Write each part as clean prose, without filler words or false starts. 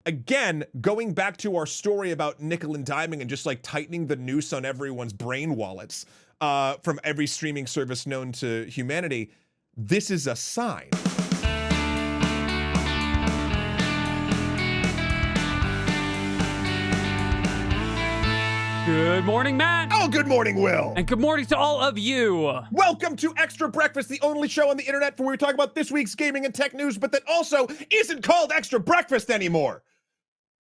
again, going back to our story about nickel and diming and just like tightening the noose on everyone's brain wallets from every streaming service known to humanity, this is a sign. Good morning, Matt. Oh, good morning, Will. And good morning to all of you. Welcome to Extra Breakfast, the only show on the internet where we talk about this week's gaming and tech news, but that also isn't called Extra Breakfast anymore.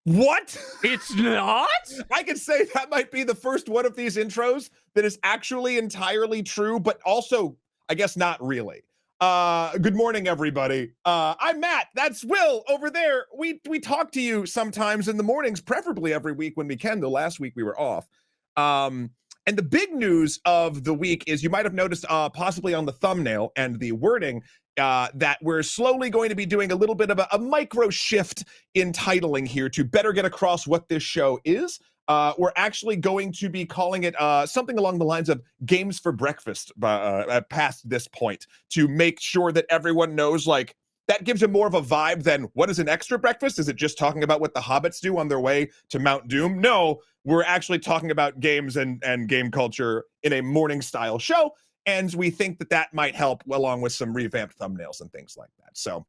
What? It's not? I can say that might be the first one of these intros that is actually entirely true, but also, I guess, not really. Good morning, everybody. I'm Matt. That's Will over there. We talk to you sometimes in the mornings, preferably every week when we can, though last week we were off. And the big news of the week is you might have noticed possibly on the thumbnail and the wording that we're slowly going to be doing a little bit of a micro shift in titling here to better get across what this show is. We're actually going to be calling it something along the lines of Games for Breakfast past this point to make sure that everyone knows, like, that gives you more of a vibe than what is an extra breakfast? Is it just talking about what the hobbits do on their way to Mount Doom? No, we're actually talking about games and game culture in a morning style show. And we think that that might help along with some revamped thumbnails and things like that. So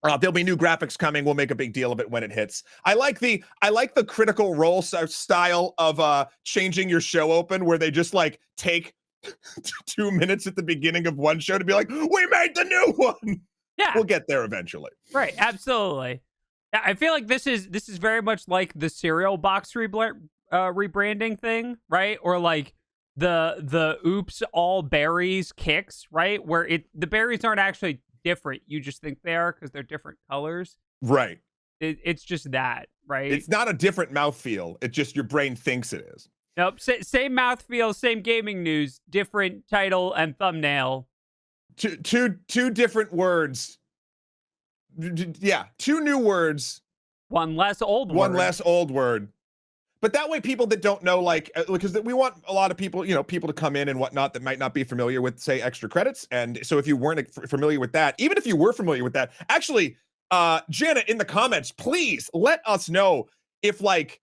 there'll be new graphics coming. We'll make a big deal of it when it hits. I like the Critical Role style of changing your show open, where they just like take 2 minutes at the beginning of one show to be like, we made the new one. Yeah. We'll get there eventually. Right, absolutely. I feel like this is very much like the cereal box rebranding thing, right? Or like the oops all berries kicks, right? Where the berries aren't actually different. You just think they are because they're different colors. Right. It's just that, right? It's not a different mouthfeel. It's just your brain thinks it is. Nope. Same mouthfeel, same gaming news, different title and thumbnail. Two different words. Yeah, two new words. One less old word. One less old word. But that way, people that don't know, like, because we want a lot of people, people to come in and whatnot that might not be familiar with, say, extra credits. And so if you weren't familiar with that, even if you were familiar with that, actually, Janet, in the comments, please let us know if, like,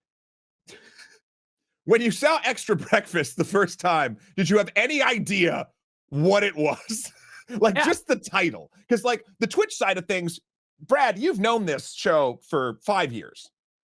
when you saw Extra Breakfast the first time, did you have any idea what it was? Just the title. Because, like, the Twitch side of things, Brad, you've known this show for 5 years.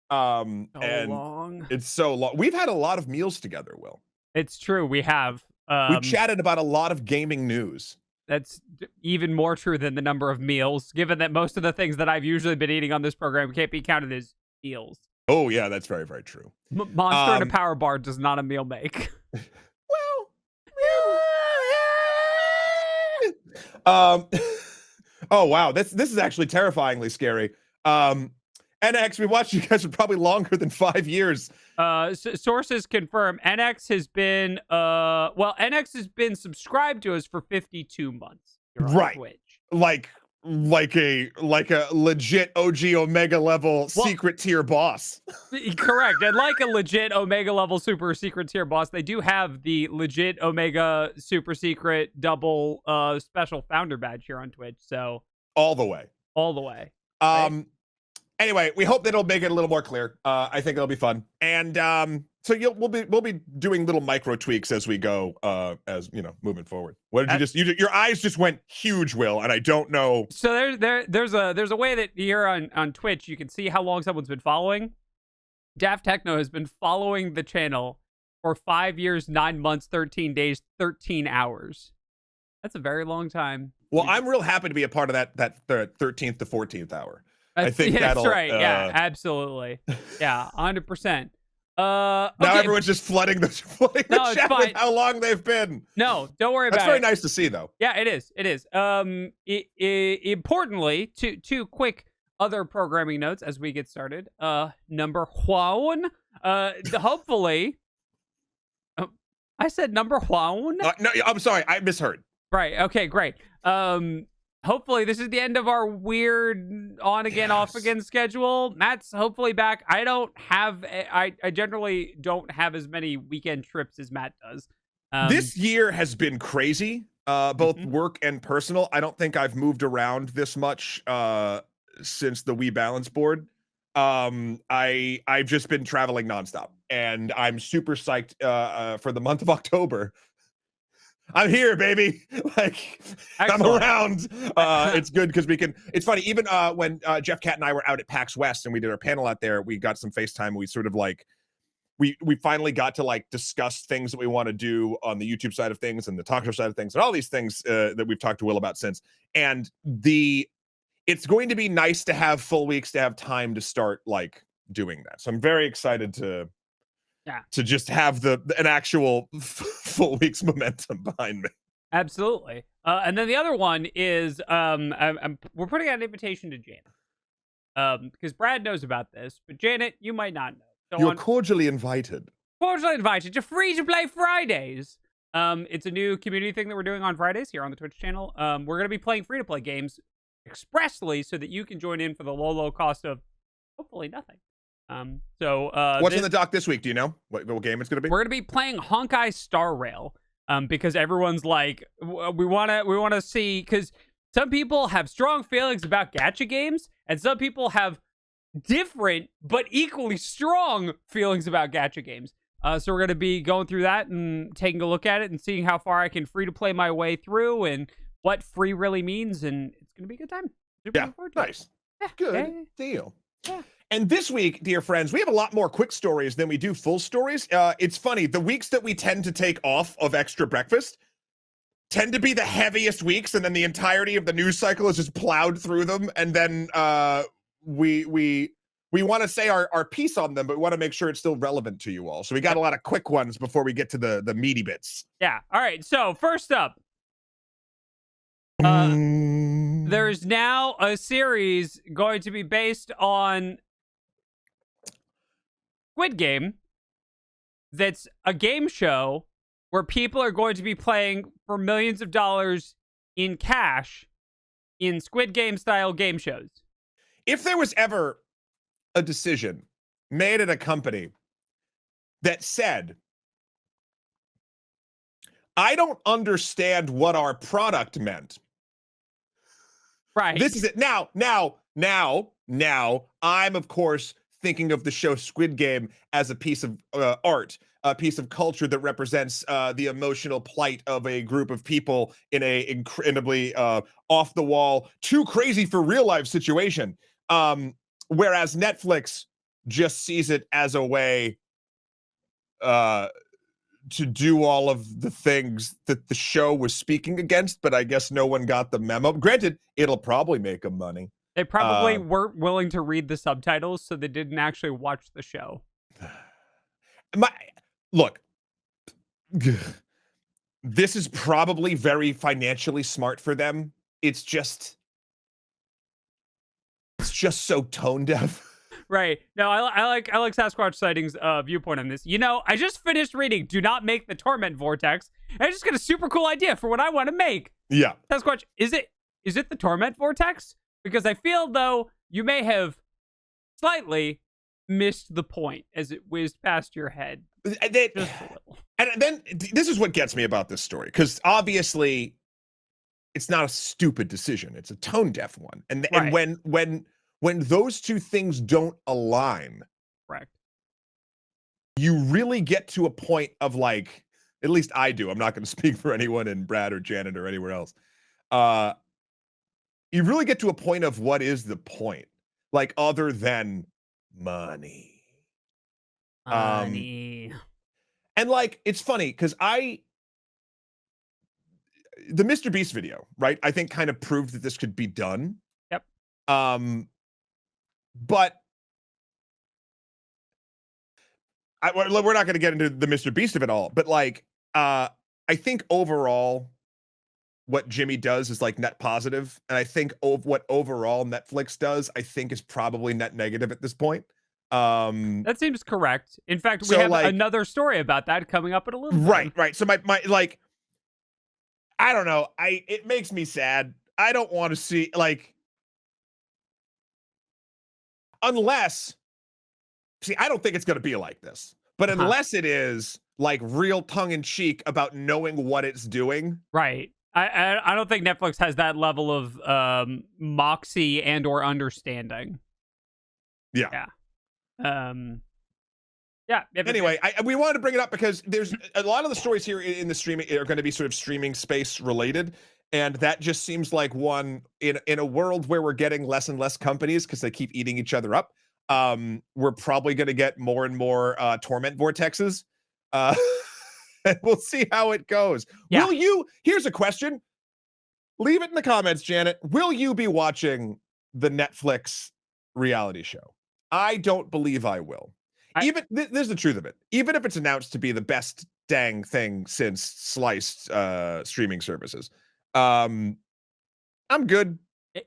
And long. It's so long. We've had a lot of meals together, Will. It's true. We have. We've chatted about a lot of gaming news. That's even more true than the number of meals, given that most of the things that I've usually been eating on this program can't be counted as meals. Oh, yeah, that's very, very true. Monster and a power bar does not a meal make. Oh, wow. This is actually terrifyingly scary. NX, we watched you guys for probably longer than 5 years. Sources confirm NX has been NX has been subscribed to us for 52 months. Right. Twitch. Like a legit OG Omega level secret tier boss. Correct. And like a legit Omega level super secret tier boss, they do have the legit Omega super secret double special founder badge here on Twitch. So all the way. Right? Anyway, we hope that it'll make it a little more clear. I think it'll be fun. And so we'll be doing little micro tweaks as we go, as moving forward. What did your eyes just went huge, Will, and I don't know. So there's a way that here on Twitch you can see how long someone's been following. Daft Techno has been following the channel for 5 years, 9 months, 13 days, 13 hours. That's a very long time. Well, I'm real happy to be a part of that 13th to 14th hour. I think that's right. Yeah, absolutely. Yeah, 100%. Now everyone's just flooding the chat with how long they've been. No, don't worry about it. That's very nice to see, though. Yeah, it is. It is. Importantly, two quick other programming notes as we get started. Number one, hopefully, I said number one. No, I'm sorry, I misheard. Right. Okay. Great. Hopefully this is the end of our weird on again, off again schedule. Matt's hopefully back. I generally don't have as many weekend trips as Matt does. This year has been crazy, both work and personal. I don't think I've moved around this much since the Wii Balance board. I've just been traveling nonstop, and I'm super psyched for the month of October. I'm here, baby. Like, I'm Excellent. around. It's good because we can. It's funny. Even when Jeff Cat and I were out at PAX West and we did our panel out there, we got some FaceTime. We sort of like we finally got to like discuss things that we want to do on the YouTube side of things and the talk show side of things and all these things that we've talked to Will about since. And it's going to be nice to have full weeks to have time to start like doing that. So I'm very excited to just have an actual full week's momentum behind me. Absolutely. And then the other one is we're putting out an invitation to Janet. Because Brad knows about this, but Janet, you might not know. So You're cordially invited. Cordially invited to Free-to-Play Fridays. It's a new community thing that we're doing on Fridays here on the Twitch channel. We're going to be playing free-to-play games expressly so that you can join in for the low cost of hopefully nothing. What's in the dock this week? Do you know what game it's going to be? We're going to be playing Honkai Star Rail. Because everyone's like, we want to see, because some people have strong feelings about gacha games, and some people have different but equally strong feelings about gacha games. So we're going to be going through that and taking a look at it and seeing how far I can free to play my way through and what free really means, and it's going to be a good time. Yeah, nice. Yeah, good deal. Yeah. And this week, dear friends, we have a lot more quick stories than we do full stories. It's funny, the weeks that we tend to take off of extra breakfast tend to be the heaviest weeks, and then the entirety of the news cycle is just plowed through them, and then we want to say our piece on them, but we want to make sure it's still relevant to you all. So we got a lot of quick ones before we get to the meaty bits. Yeah. All right. So first up, there's now a series going to be based on Squid Game that's a game show where people are going to be playing for millions of dollars in cash in Squid Game style game shows. If there was ever a decision made at a company that said, I don't understand what our product meant. Right. This is it. Now, I'm, of course, thinking of the show Squid Game as a piece of art, a piece of culture that represents the emotional plight of a group of people in a incredibly off-the-wall, too crazy for real-life situation. Whereas Netflix just sees it as a way to do all of the things that the show was speaking against, but I guess no one got the memo. Granted, it'll probably make them money. They probably weren't willing to read the subtitles, so they didn't actually watch the show. Look, this is probably very financially smart for them. It's just so tone deaf. Right. No, I like Sasquatch Sightings' viewpoint on this. You know, I just finished reading Do Not Make the Torment Vortex, and I just got a super cool idea for what I want to make. Yeah. Sasquatch, is it the Torment Vortex? Because I feel, though, you may have slightly missed the point as it whizzed past your head. Just a little. And then this is what gets me about this story, because obviously it's not a stupid decision. It's a tone deaf one. And when those two things don't align, correct, you really get to a point of like, at least I do. I'm not going to speak for anyone in Brad or Janet or anywhere else. You really get to a point of what is the point, like other than money. Money. And like, it's funny because the Mr. Beast video, right? I think kind of proved that this could be done. Yep. But we're not going to get into the Mr. Beast of it all, but like, I think overall, what Jimmy does is like net positive, and I think what overall Netflix does, I think, is probably net negative at this point. That seems correct. In fact, we have another story about that coming up in a little bit. Right. So my like, I don't know. It makes me sad. I don't want to see like, unless, see, I don't think it's going to be like this, but unless it is like real tongue in cheek about knowing what it's doing. Right. I don't think Netflix has that level of moxie and or understanding. Yeah. Yeah. Anyway, we wanted to bring it up because there's a lot of the stories here in the streaming are going to be sort of streaming space related. And that just seems like one in a world where we're getting less and less companies because they keep eating each other up. We're probably going to get more and more torment vortexes. And we'll see how it goes. Yeah. Here's a question. Leave it in the comments, Janet. Will you be watching the Netflix reality show? I don't believe I will. This is the truth of it. Even if it's announced to be the best dang thing since sliced streaming services, I'm good.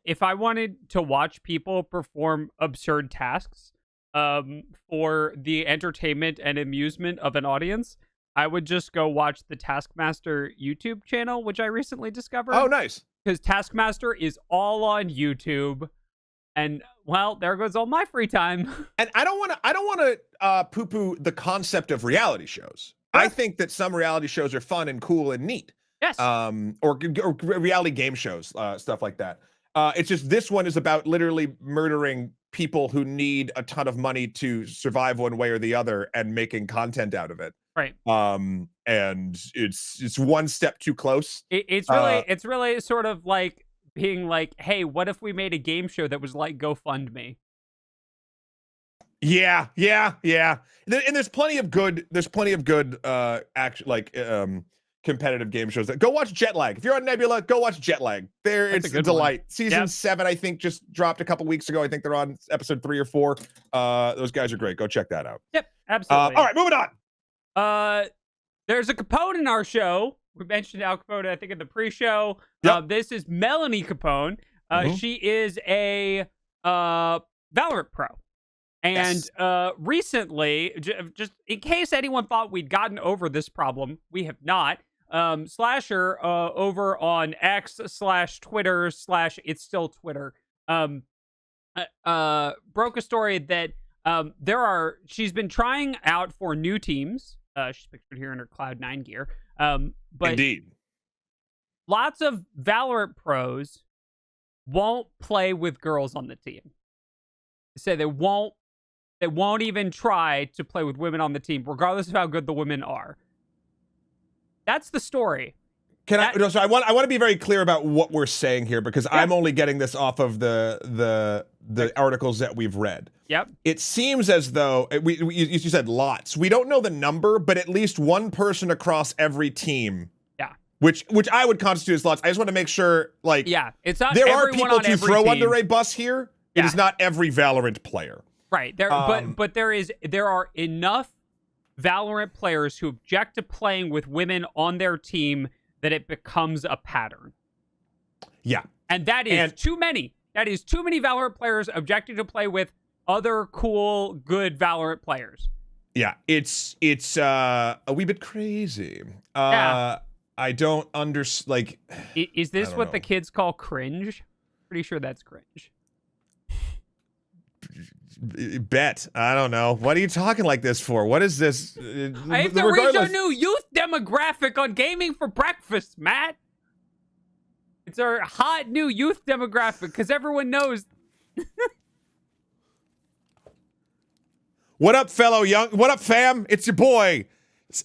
If I wanted to watch people perform absurd tasks for the entertainment and amusement of an audience, I would just go watch the Taskmaster YouTube channel, which I recently discovered. Oh, nice. Because Taskmaster is all on YouTube. And, well, there goes all my free time. And I don't want to poo-poo the concept of reality shows. Sure. I think that some reality shows are fun and cool and neat. Yes. Or reality game shows, stuff like that. It's just this one is about literally murdering people who need a ton of money to survive one way or the other and making content out of it. Right. And it's one step too close. It's really sort of like being like, hey, what if we made a game show that was like GoFundMe? Yeah. And there's plenty of good competitive game shows. Go watch Jetlag. If you're on Nebula, go watch Jetlag. It's a delight. Season 7, I think, just dropped a couple weeks ago. I think they're on episode 3 or 4. Those guys are great. Go check that out. Yep, absolutely. All right, moving on. There's a Capone in our show. We mentioned Al Capone, I think, in the pre-show. Yep. This is Melanie Capone. She is a Valorant pro. And recently, just in case anyone thought we'd gotten over this problem, we have not. Slasher over on X/Twitter/ it's still Twitter broke a story that she's been trying out for new teams. She's pictured here in her Cloud9 gear. But indeed, lots of Valorant pros won't play with girls on the team. Say they won't even try to play with women on the team, regardless of how good the women are. That's the story. I want to be very clear about what we're saying here, because I'm only getting this off of the articles that we've read. Yep. It seems as though you said lots. We don't know the number, but at least one person across every team. Yeah. Which I would constitute as lots. I just want to make sure, like, it's not. There are people to throw team. under a bus here. It is not every Valorant player. Right. There, but there are enough Valorant players who object to playing with women on their team that it becomes a pattern. Yeah. And that is too many. That is too many Valorant players objecting to play with other cool, good Valorant players. Yeah, it's a wee bit crazy. I don't understand. Is this what the kids call cringe? Pretty sure that's cringe. Bet. I don't know. What are you talking like this for? What is this? I have to reach a new youth demographic on Gaming for Breakfast, Matt. It's our hot new youth demographic because everyone knows. What up, what up, fam? It's your boy.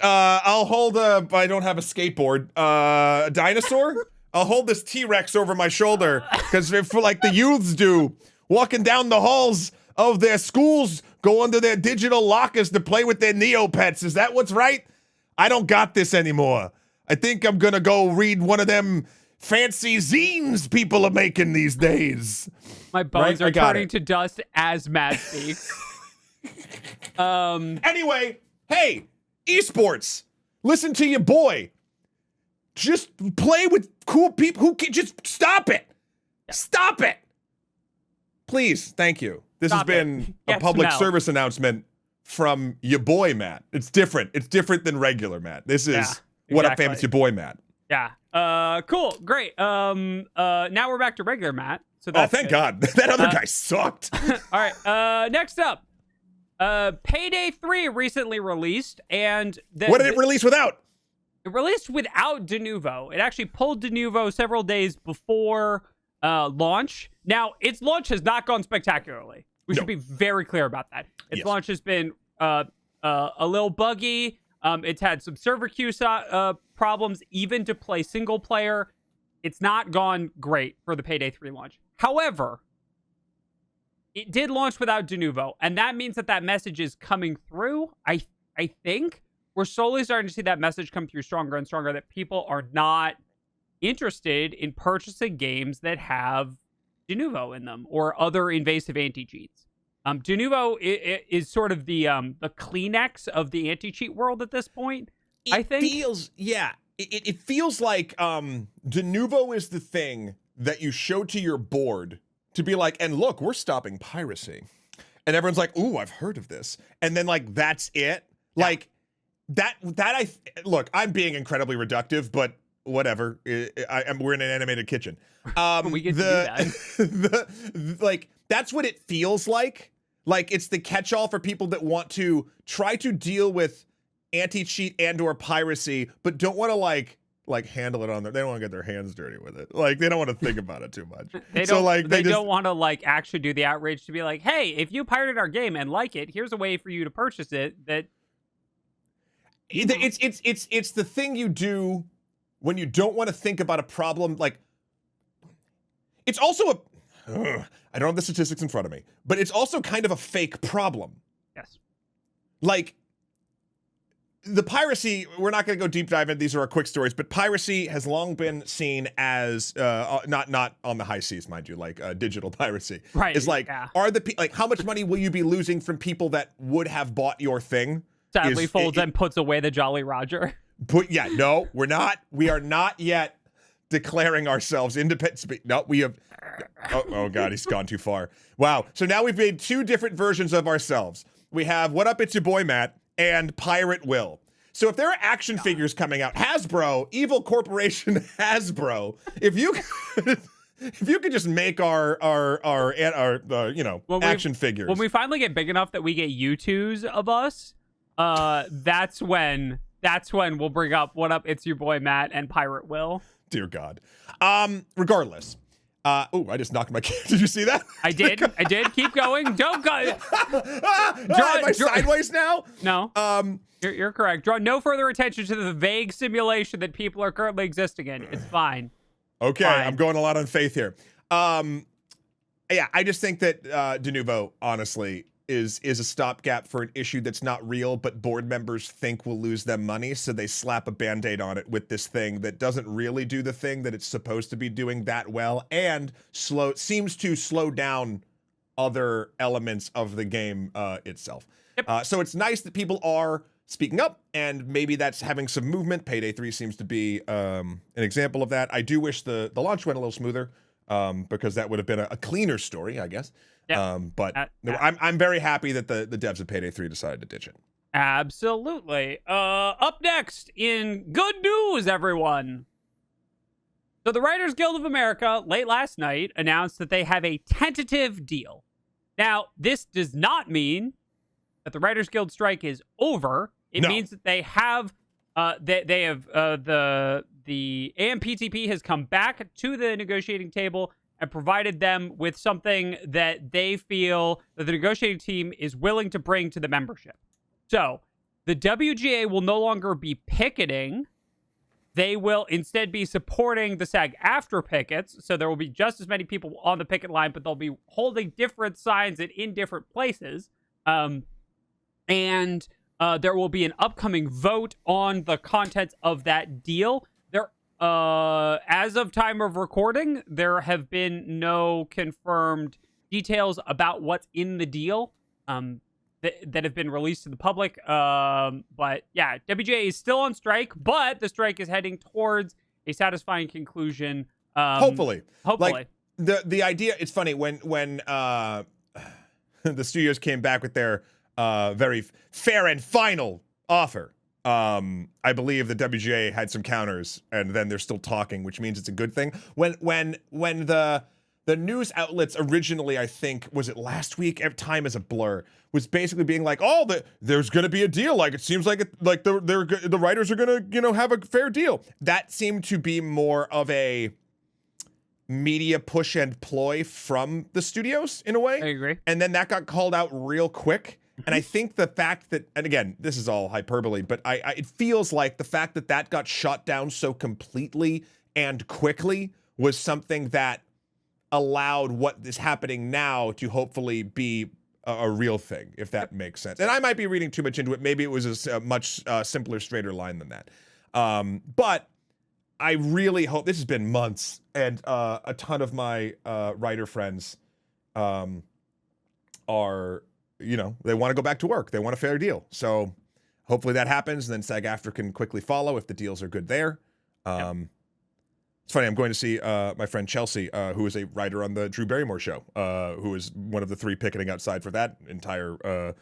I'll hold I don't have a skateboard. A dinosaur? I'll hold this T-Rex over my shoulder because for like the youths do, walking down the halls of their schools, go under their digital lockers to play with their Neopets. Is that what's right? I don't got this anymore. I think I'm gonna go read one of them fancy zines people are making these days. My bones are turning to dust as Matt speaks. Anyway, hey, esports, listen to your boy. Just play with cool people who can just stop it. Stop it. Please, thank you. This has been a public service announcement from your boy, Matt. It's different. It's different than regular Matt. This is What Up, Fam? It's your boy, Matt. Yeah. Cool. Great. Now we're back to regular Matt. So that's thank God. That other guy sucked. All right. Next up, Payday 3 recently released, and what did it release without? It released without Denuvo. It actually pulled Denuvo several days before launch. Now, its launch has not gone spectacularly. We should be very clear about that. Its launch has been a little buggy. It's had some server queue problems, even to play single player. It's not gone great for the Payday 3 launch. However, it did launch without Denuvo, and that means that message is coming through. I think we're slowly starting to see that message come through stronger and stronger, that people are not interested in purchasing games that have Denuvo in them or other invasive anti-cheats. Denuvo is sort of the Kleenex of the anti-cheat world at this point. I think it feels like Denuvo is the thing that you show to your board to be like, and look, we're stopping piracy, and everyone's like, ooh, I've heard of this, and then like that's it. Yeah. Like look, I'm being incredibly reductive, but whatever. We're in an animated kitchen. We get to do that. Like that's what it feels like. Like it's the catch-all for people that want to try to deal with anti-cheat and/or piracy, but don't want to like handle it on their. They don't want to get their hands dirty with it. Like they don't want to think about it too much. They don't want to like actually do the outrage to be like, hey, if you pirated our game and like it, here's a way for you to purchase it. That it's the thing you do when you don't want to think about a problem. Like it's also I don't have the statistics in front of me, but it's also kind of a fake problem. Yes. Like the piracy, we're not going to go deep dive into, these are our quick stories, but piracy has long been seen as not on the high seas, mind you, like digital piracy. Right. It's like, how much money will you be losing from people that would have bought your thing? Sadly folds and puts away the Jolly Roger. No, we're not. We are not yet declaring ourselves independent. No, we have. Oh God, he's gone too far. Wow. So now we've made two different versions of ourselves. We have What Up, It's Your Boy Matt, and Pirate Will. So if there are action figures coming out, Hasbro, evil corporation Hasbro, if you could just make our action figures. When we finally get big enough that we get U2s of us, that's when we'll bring up What Up, It's Your Boy Matt, and Pirate Will. Dear God. Regardless. I just knocked my kid. Did you see that? I did. Keep going. Don't go. Am I sideways now? No. You're correct. Draw no further attention to the vague simulation that people are currently existing in. It's fine. Okay, fine. I'm going a lot on faith here. I just think that Denuvo, honestly, is a stopgap for an issue that's not real, but board members think will lose them money, so they slap a Band-Aid on it with this thing that doesn't really do the thing that it's supposed to be doing that well, and seems to slow down other elements of the game itself. Yep. So it's nice that people are speaking up, and maybe that's having some movement. Payday 3 seems to be an example of that. I do wish the launch went a little smoother, because that would have been a cleaner story, I guess. Yep. I'm very happy that the devs of Payday 3 decided to ditch it. Absolutely. Up next in good news, everyone. So the Writers Guild of America late last night announced that they have a tentative deal. Now, this does not mean that the Writers Guild strike is over. It means that they have the AMPTP has come back to the negotiating table and provided them with something that they feel that the negotiating team is willing to bring to the membership. So the WGA will no longer be picketing. They will instead be supporting the SAG-AFTRA pickets. So there will be just as many people on the picket line, but they'll be holding different signs in different places. And there will be an upcoming vote on the contents of that deal. As of time of recording, there have been no confirmed details about what's in the deal that have been released to the public. But yeah, WGA is still on strike, but the strike is heading towards a satisfying conclusion. Hopefully. Like, the idea, it's funny, when the studios came back with their very fair and final offer, I believe the WGA had some counters, and then they're still talking, which means it's a good thing. When the news outlets originally, I think, was it last week? Time is a blur. Was basically being like, there's going to be a deal. Like it seems like the writers are going to have a fair deal. That seemed to be more of a media push and ploy from the studios in a way. I agree. And then that got called out real quick. And I think the fact that, and again, this is all hyperbole, but it feels like the fact that that got shut down so completely and quickly was something that allowed what is happening now to hopefully be a real thing, if that makes sense. And I might be reading too much into it. Maybe it was a much simpler, straighter line than that. But I really hope, this has been months, and a ton of my writer friends are, you know, they want to go back to work. They want a fair deal. So hopefully that happens, and then SAG-AFTRA can quickly follow if the deals are good there. It's funny, I'm going to see my friend Chelsea, who is a writer on the Drew Barrymore show, who is one of the 3 picketing outside for that entire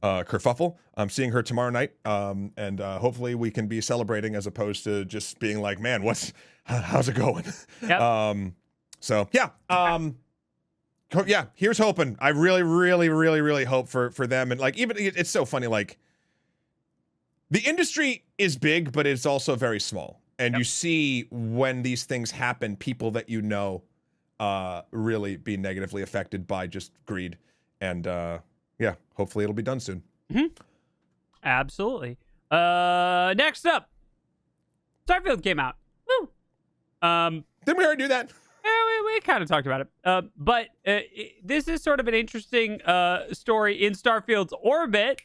kerfuffle. I'm seeing her tomorrow night, and hopefully we can be celebrating as opposed to just being like, man, how's it going? Yep. So yeah, yeah, here's hoping. I really, really, really, really hope for them. And like, even it's so funny, like the industry is big, but it's also very small. And you see when these things happen, people that you know really be negatively affected by just greed. And yeah, hopefully it'll be done soon. Absolutely. Next up, Starfield came out. Woo. Didn't we already do that? Yeah, we kind of talked about it. But this is sort of an interesting story in Starfield's orbit.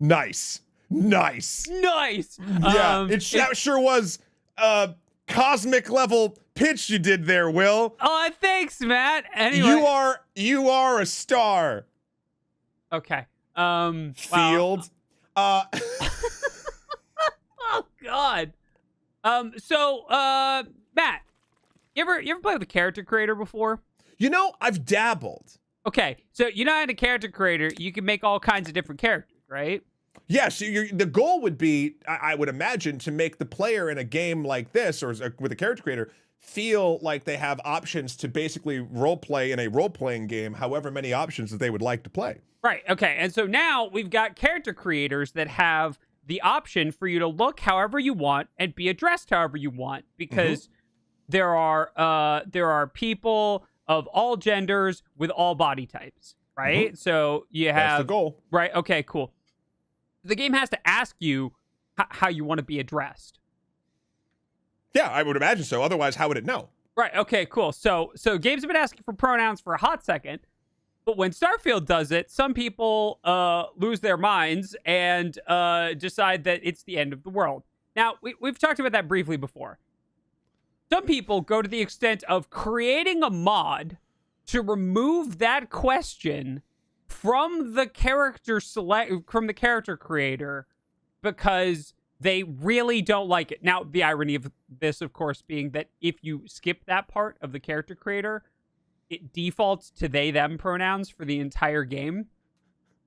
Nice. Yeah, that sure was a cosmic level pitch you did there, Will. Oh, thanks, Matt. Anyway, you are a star. Okay. Field. Wow. Oh God. So, Matt, you ever played with a character creator before? You know, I've dabbled. Okay, so you know, in a character creator, you can make all kinds of different characters, right? Yeah, so the goal would be, I would imagine, to make the player in a game like this, or with a character creator, feel like they have options to basically role play in a role-playing game, however many options that they would like to play. Right, okay, and so now we've got character creators that have the option for you to look however you want and be addressed however you want, because there are people of all genders with all body types, right? So you have... That's the goal. Right, okay, cool. The game has to ask you how you want to be addressed. Yeah, I would imagine so. Otherwise, how would it know? Right, okay, cool. So games have been asking for pronouns for a hot second, but when Starfield does it, some people lose their minds and decide that it's the end of the world. Now, we've talked about that briefly before. Some people go to the extent of creating a mod to remove that question from the character creator because they really don't like it. Now, the irony of this, of course, being that if you skip that part of the character creator, it defaults to they, them pronouns for the entire game,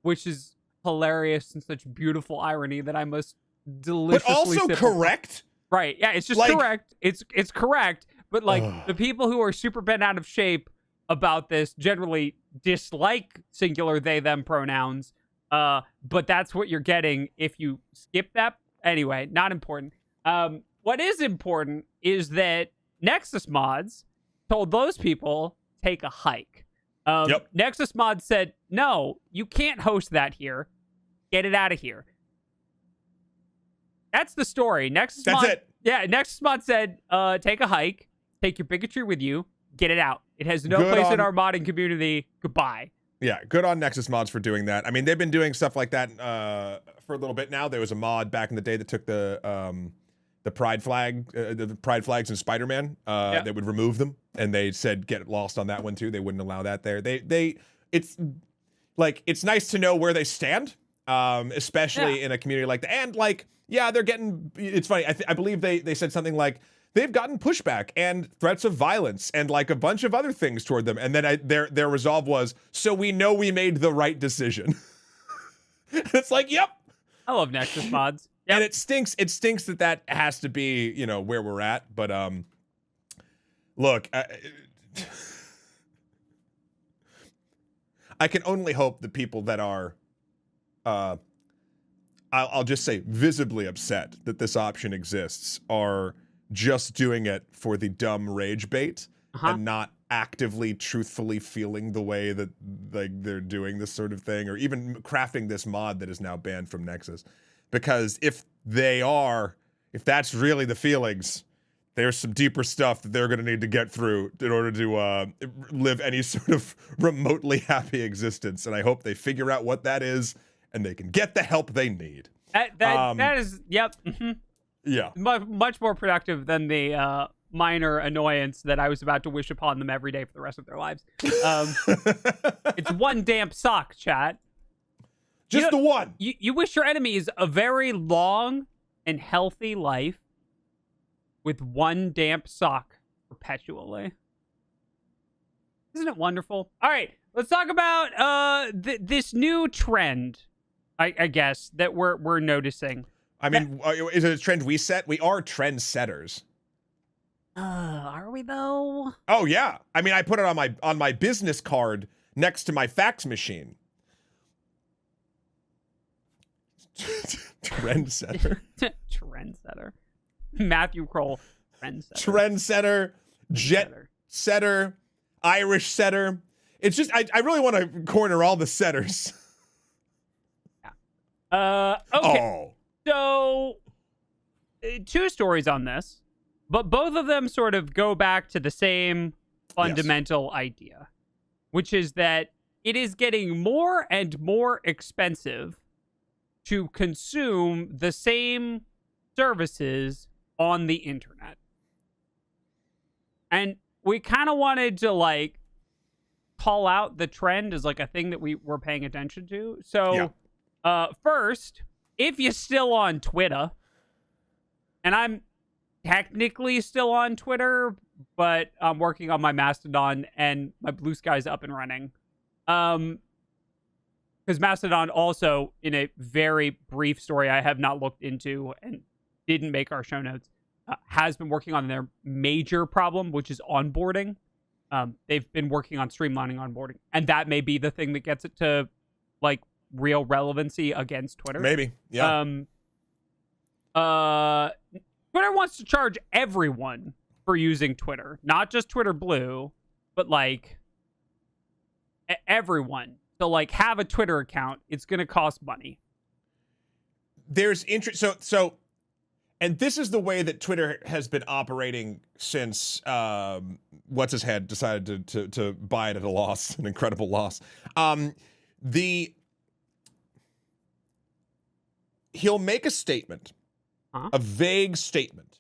which is hilarious and such beautiful irony that I must deliciously But also correct? Right. Yeah, it's just correct. It's correct. But like the people who are super bent out of shape about this generally dislike singular they, them pronouns. But that's what you're getting if you skip that. Anyway, not important. What is important is that Nexus Mods told those people take a hike. Nexus Mods said, no, you can't host that here. Get it out of here. That's the story. Nexus Mod said, take a hike, take your bigotry with you, get it out. It has no place in our modding community. Goodbye. Yeah, good on Nexus Mods for doing that. I mean, they've been doing stuff like that for a little bit now. There was a mod back in the day that took the pride flags in Spider-Man that would remove them, and they said get lost on that one too. They wouldn't allow that there. It's nice to know where they stand, especially in a community like that. And they're getting. It's funny. I believe they said something like they've gotten pushback and threats of violence and like a bunch of other things toward them. And then their resolve was, so we know we made the right decision. It's like, yep. I love Nexus Mods. Yep. And it stinks that has to be, where we're at. But look, I can only hope the people that are, I'll just say visibly upset that this option exists are just doing it for the dumb rage bait Uh-huh. and not actively, truthfully feeling the way that like they're doing this sort of thing, or even crafting this mod that is now banned from Nexus. Because if that's really the feelings, there's some deeper stuff that they're going to need to get through in order to live any sort of remotely happy existence. And I hope they figure out what that is and they can get the help they need. That is, yep. Yeah. Much more productive than the minor annoyance that I was about to wish upon them every day for the rest of their lives. It's one damp sock, chat. Just the one. You wish your enemies a very long and healthy life with one damp sock perpetually. Isn't it wonderful? All right, let's talk about this new trend, I guess, that we're noticing. I mean, is it a trend we set? We are trend setters. Are we though? Oh yeah. I mean, I put it on my business card next to my fax machine. Trendsetter. Trendsetter. Matthew Krol. Trendsetter. Trendsetter. Jet setter. Irish setter. It's just I really want to corner all the setters. Yeah. Okay. Oh. So, two stories on this, but both of them sort of go back to the same fundamental idea, which is that it is getting more and more expensive to consume the same services on the internet. And we kind of wanted to like call out the trend as like a thing that we were paying attention to. So, first, if you're still on Twitter, and I'm technically still on Twitter, but I'm working on my Mastodon and my Blue Sky's up and running. Because Mastodon also, in a very brief story I have not looked into and didn't make our show notes, has been working on their major problem, which is onboarding. They've been working on streamlining onboarding, and that may be the thing that gets it to like real relevancy against Twitter. Maybe. Yeah. Twitter wants to charge everyone for using Twitter, not just Twitter Blue, but like everyone. So like have a Twitter account, it's going to cost money. There's interest. So, and this is the way that Twitter has been operating since what's his head decided to buy it at a loss, an incredible loss. He'll make a statement, a vague statement,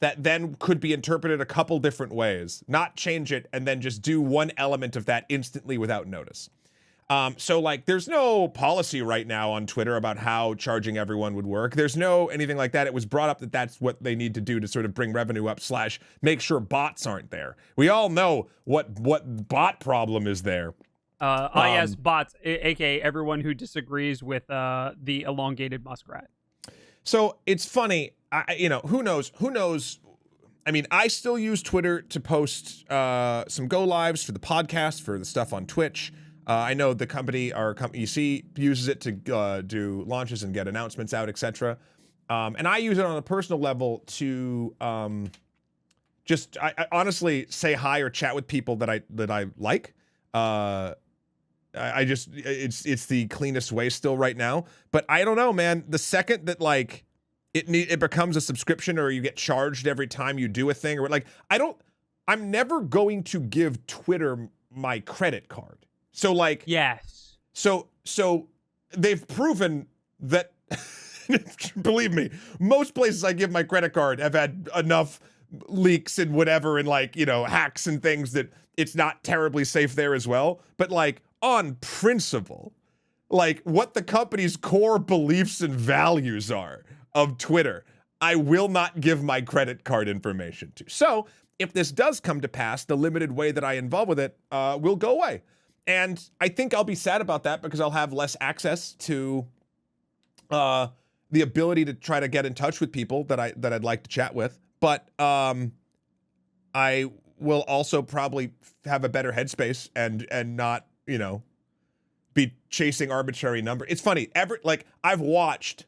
that then could be interpreted a couple different ways, not change it, and then just do one element of that instantly without notice. So, like, there's no policy right now on Twitter about how charging everyone would work. There's no anything like that. It was brought up that that's what they need to do to sort of bring revenue up / make sure bots aren't there. We all know what bot problem is there. Yes, bots, aka everyone who disagrees with the elongated muskrat. So it's funny, who knows? I mean, I still use Twitter to post some go lives for the podcast, for the stuff on Twitch. I know the company, our company EC, uses it to do launches and get announcements out, etc. And I use it on a personal level to just I honestly say hi or chat with people that I like. I just it's the cleanest way still right now, but I don't know, man. The second that like it becomes a subscription or you get charged every time you do a thing, or like I'm never going to give Twitter my credit card. So like yes, so they've proven that believe me, most places I give my credit card have had enough leaks and whatever and like hacks and things that it's not terribly safe there as well. But like on principle, like what the company's core beliefs and values are of Twitter, I will not give my credit card information to. So if this does come to pass, the limited way that I involve with it will go away. And I think I'll be sad about that because I'll have less access to the ability to try to get in touch with people that I'd like to chat with. But I will also probably have a better headspace and not, be chasing arbitrary number. It's funny. I've watched.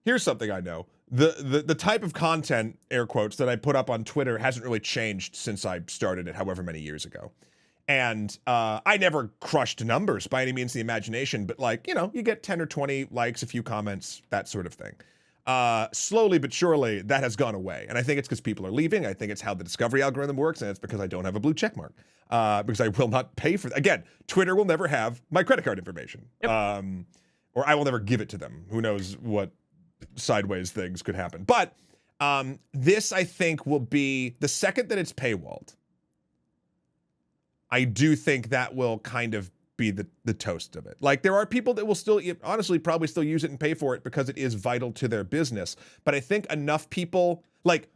Here's something I know. the type of content, air quotes, that I put up on Twitter hasn't really changed since I started it, however many years ago. And I never crushed numbers by any means of the imagination, but like, you know, you get 10 or 20 likes, a few comments, that sort of thing. Slowly but surely, that has gone away. And I think it's because people are leaving. I think it's how the discovery algorithm works, and it's because I don't have a blue check mark. Because I will not pay for Again, Twitter will never have my credit card information. Yep. Or I will never give it to them. Who knows what sideways things could happen. But this, I think, will be the second that it's paywalled. I do think that will kind of be the toast of it. Like, there are people that will still, honestly, probably still use it and pay for it because it is vital to their business. But I think enough people, like,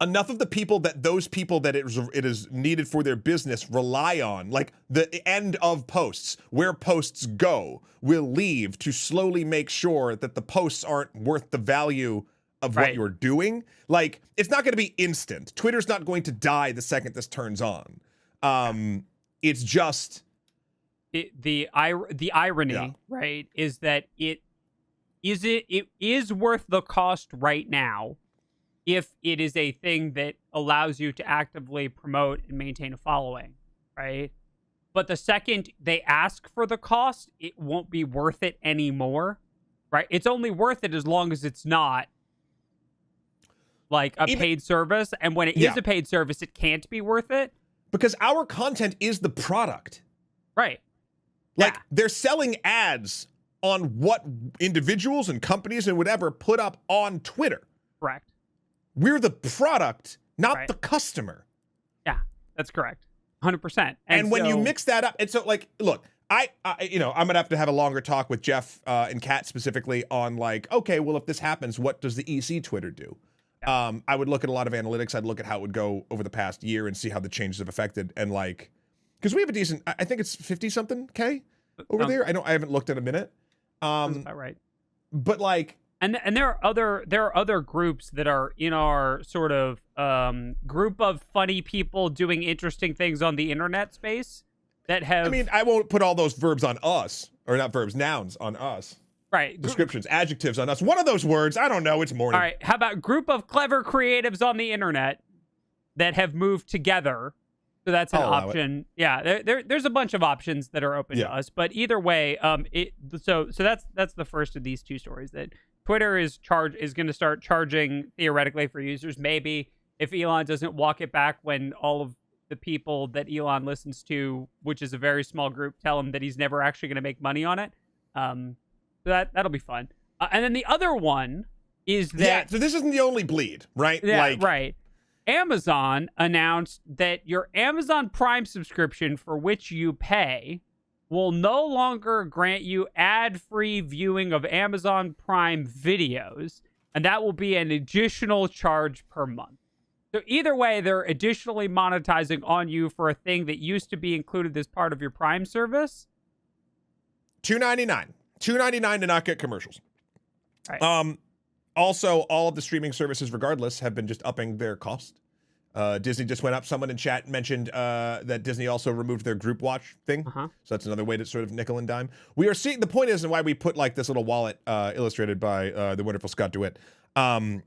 enough of the people that those people that it is needed for their business rely on, like the end of posts, where posts go, will leave to slowly make sure that the posts aren't worth the value of what you're doing. Like, it's not going to be instant. Twitter's not going to die the second this turns on. It's just the irony, right, is that it is worth the cost right now if it is a thing that allows you to actively promote and maintain a following, right? But the second they ask for the cost, it won't be worth it anymore, right? It's only worth it as long as it's not like a paid service. And when it is a paid service, it can't be worth it. Because our content is the product. Right. Like, they're selling ads on what individuals and companies and whatever put up on Twitter. Correct. We're the product, not the customer. Yeah, that's correct. 100%. And when you mix that up, and so, like, look, I I'm going to have a longer talk with Jeff and Kat specifically on, like, okay, well, if this happens, what does the EC Twitter do? I would look at a lot of analytics. I'd look at how it would go over the past year and see how the changes have affected. And, like, because we have a decent, I think it's 50-something K over there. I haven't looked in a minute. That's about right. But, like, and there are other groups that are in our sort of group of funny people doing interesting things on the internet space that have. I mean, I won't put all those verbs on us, or not verbs, nouns on us. Right. Descriptions, adjectives on us. One of those words, I don't know. It's morning. All right. How about group of clever creatives on the internet that have moved together? So that's an option. Yeah, there's a bunch of options that are open to us. But either way, so that's the first of these two stories, that Twitter is going to start charging theoretically for users. Maybe if Elon doesn't walk it back when all of the people that Elon listens to, which is a very small group, tell him that he's never actually going to make money on it. So that'll be fun. And then the other one is that... Yeah, so this isn't the only bleed, right? Yeah, right. Amazon announced that your Amazon Prime subscription, for which you pay, will no longer grant you ad-free viewing of Amazon Prime videos, and that will be an additional charge per month. So either way, they're additionally monetizing on you for a thing that used to be included as part of your Prime service. $2.99. $2.99 to not get commercials. Right. Also, all of the streaming services, regardless, have been just upping their cost. Disney just went up. Someone in chat mentioned that Disney also removed their group watch thing. So that's another way to sort of nickel and dime. We are seeing, the point is, and why we put like this little wallet illustrated by the wonderful Scott DeWitt. The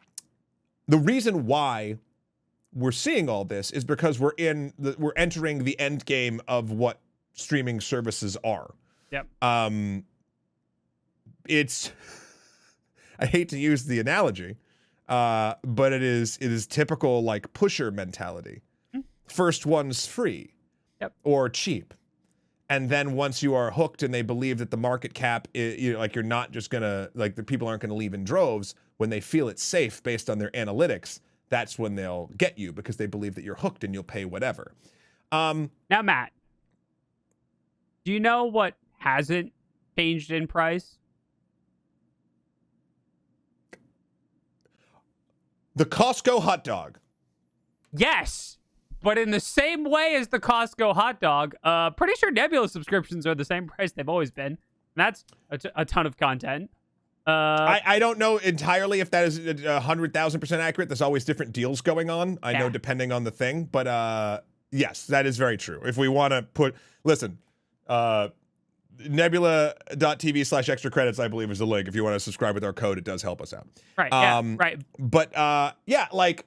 reason why we're seeing all this is because we're entering the end game of what streaming services are. Yep. It's, I hate to use the analogy, but it is typical like pusher mentality. First one's free, or cheap, and then once you are hooked and they believe that the market cap is, like, you're not just gonna, like, the people aren't gonna leave in droves when they feel it's safe based on their analytics. That's when they'll get you, because they believe that you're hooked and you'll pay whatever. Now, Matt, do you know what hasn't changed in price? The Costco hot dog. Yes, but in the same way as the Costco hot dog, pretty sure Nebula subscriptions are the same price they've always been. That's a ton of content. I don't know entirely if that is 100,000% accurate. There's always different deals going on. I know, depending on the thing, but yes, that is very true. If we want to listen, Nebula.tv/extra credits, I believe, is the link. If you want to subscribe with our code, it does help us out. Right. Yeah. Right. But yeah, like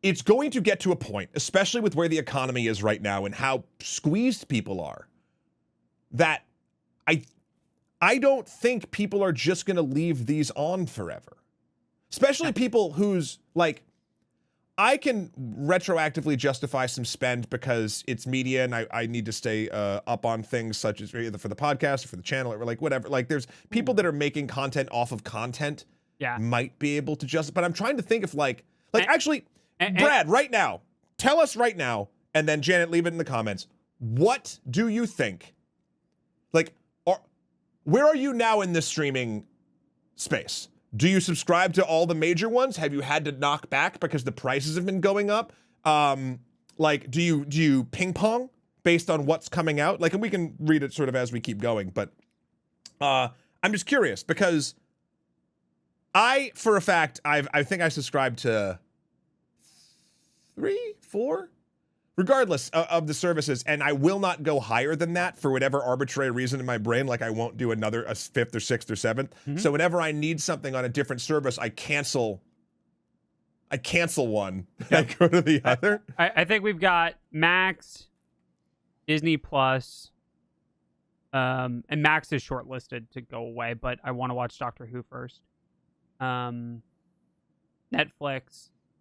it's going to get to a point, especially with where the economy is right now and how squeezed people are, that I don't think people are just going to leave these on forever. Especially people whose, like, I can retroactively justify some spend because it's media and I need to stay up on things such as either for the podcast or for the channel or like whatever. Like there's people that are making content off of content might be able to justify. But I'm trying to think if Brad, right now, tell us right now, and then Janet, leave it in the comments. What do you think? Like, where are you now in this streaming space? Do you subscribe to all the major ones? Have you had to knock back because the prices have been going up? Like, do you ping pong based on what's coming out? Like, and we can read it sort of as we keep going, but I'm just curious because for a fact, I think I subscribe to 3, 4, regardless of the services, and I will not go higher than that for whatever arbitrary reason in my brain. Like I won't do a 5th or 6th or 7th. Mm-hmm. So whenever I need something on a different service, I cancel one. Yep. I go to the other. I think we've got Max, Disney Plus, and Max is shortlisted to go away, but I want to watch Doctor Who first. Netflix.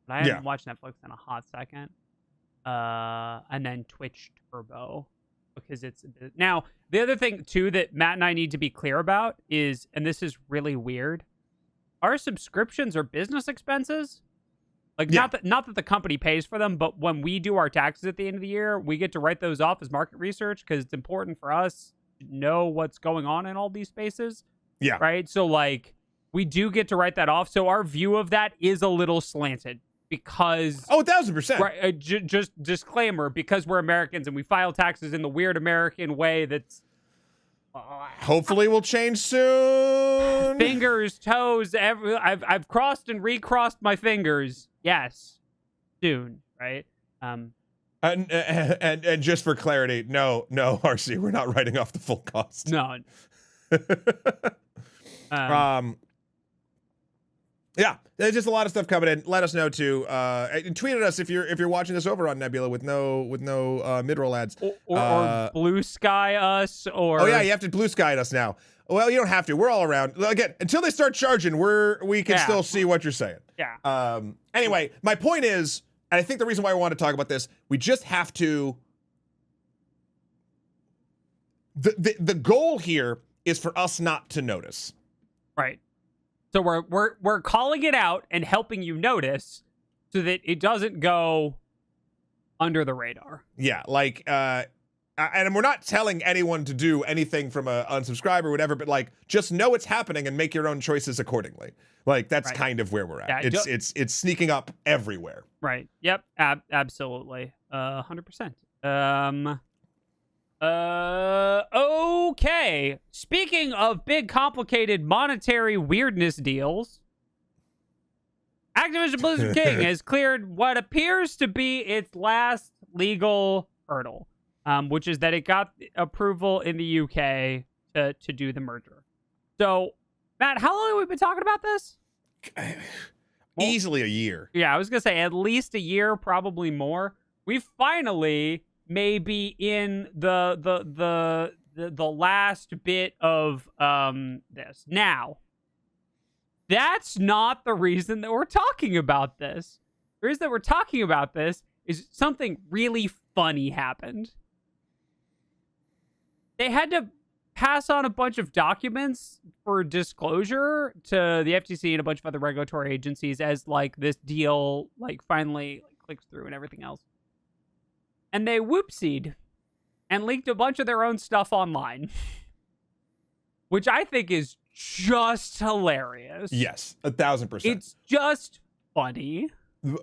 But I haven't watched Netflix in a hot second. And then Twitch Turbo, because it's now the other thing too that Matt and I need to be clear about is, and this is really weird, our subscriptions are business expenses. Like not that the company pays for them, but when we do our taxes at the end of the year, we get to write those off as market research because it's important for us to know what's going on in all these spaces. Yeah. Right. So like we do get to write that off. So our view of that is a little slanted. Because 1,000%. Right, just disclaimer, because we're Americans and we file taxes in the weird American way that's hopefully will change soon. Fingers, toes, I've crossed and recrossed my fingers. Yes, soon, right? And just for clarity, no, RC, we're not writing off the full cost. No. Yeah, there's just a lot of stuff coming in. Let us know too. And tweet at us if you're watching this over on Nebula with no mid-roll ads. Or Blue Sky us or. Oh yeah, you have to Blue Sky us now. Well, you don't have to. We're all around. Again, until they start charging, we can still see what you're saying. Yeah. Anyway, my point is, and I think the reason why I want to talk about this, we just have to. The goal here is for us not to notice. Right. So we're calling it out and helping you notice so that it doesn't go under the radar. Yeah, like and we're not telling anyone to do anything from a unsubscribe or whatever, but like just know it's happening and make your own choices accordingly. Like that's kind of where we're at. Yeah, it's sneaking up everywhere. Right. Yep. Absolutely. 100%. Okay. Speaking of big, complicated monetary weirdness deals, Activision Blizzard King has cleared what appears to be its last legal hurdle, which is that it got approval in the UK to do the merger. So, Matt, how long have we been talking about this? Easily a year. Yeah, I was going to say at least a year, probably more. We finally may be in the last bit of this. Now, that's not the reason that we're talking about this. The reason that we're talking about this is something really funny happened. They had to pass on a bunch of documents for disclosure to the FTC and a bunch of other regulatory agencies as like this deal like finally clicks through and everything else. And they whoopsied and leaked a bunch of their own stuff online, which I think is just hilarious. Yes, 1,000%. It's just funny.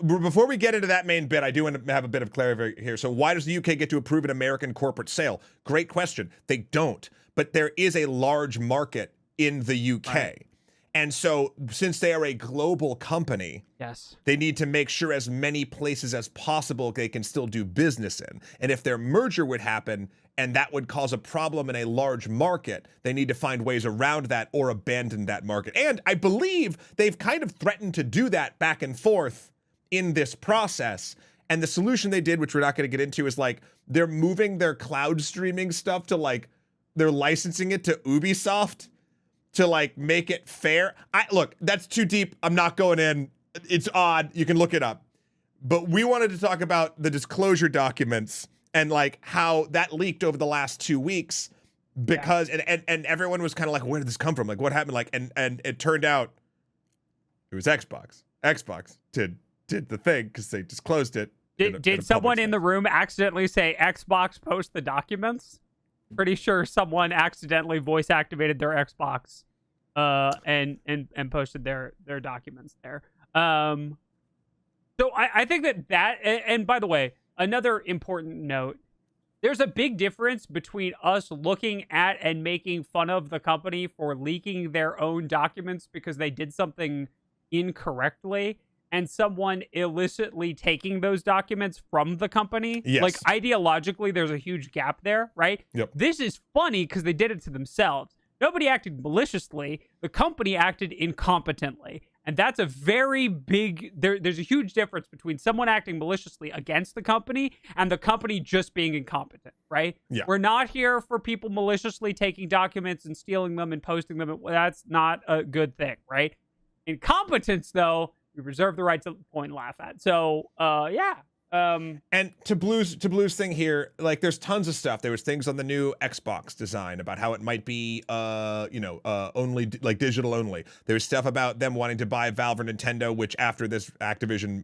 Before we get into that main bit, I do want to have a bit of clarity here. So why does the UK get to approve an American corporate sale? Great question. They don't, but there is a large market in the UK. Right. And so since they are a global company, Yes. they need to make sure as many places as possible they can still do business in. And if their merger would happen and that would cause a problem in a large market, they need to find ways around that or abandon that market. And I believe they've kind of threatened to do that back and forth in this process. And the solution they did, which we're not going to get into, is like they're moving their cloud streaming stuff to like, they're licensing it to Ubisoft to like make it fair. Look, that's too deep. I'm not going in. It's odd. You can look it up. But we wanted to talk about the disclosure documents and like how that leaked over the last 2 weeks because and everyone was kind of like, where did this come from? Like what happened? Like and it turned out it was Xbox. Xbox did the thing because they disclosed it. Did someone in the room accidentally say Xbox post the documents? Pretty sure someone accidentally voice activated their Xbox and posted their documents there. So I think that and by the way, another important note, there's a big difference between us looking at and making fun of the company for leaking their own documents because they did something incorrectly and someone illicitly taking those documents from the company. Yes. Like, ideologically, there's a huge gap there, right? Yep. This is funny because they did it to themselves. Nobody acted maliciously. The company acted incompetently. And that's a very big... There's a huge difference between someone acting maliciously against the company and the company just being incompetent, right? Yeah. We're not here for people maliciously taking documents and stealing them and posting them. That's not a good thing, right? Incompetence, though... we reserve the right to point and laugh at. So, yeah. And to Blue's thing here, like there's tons of stuff. There was things on the new Xbox design about how it might be, only like digital only. There's stuff about them wanting to buy Valve or Nintendo, which after this Activision,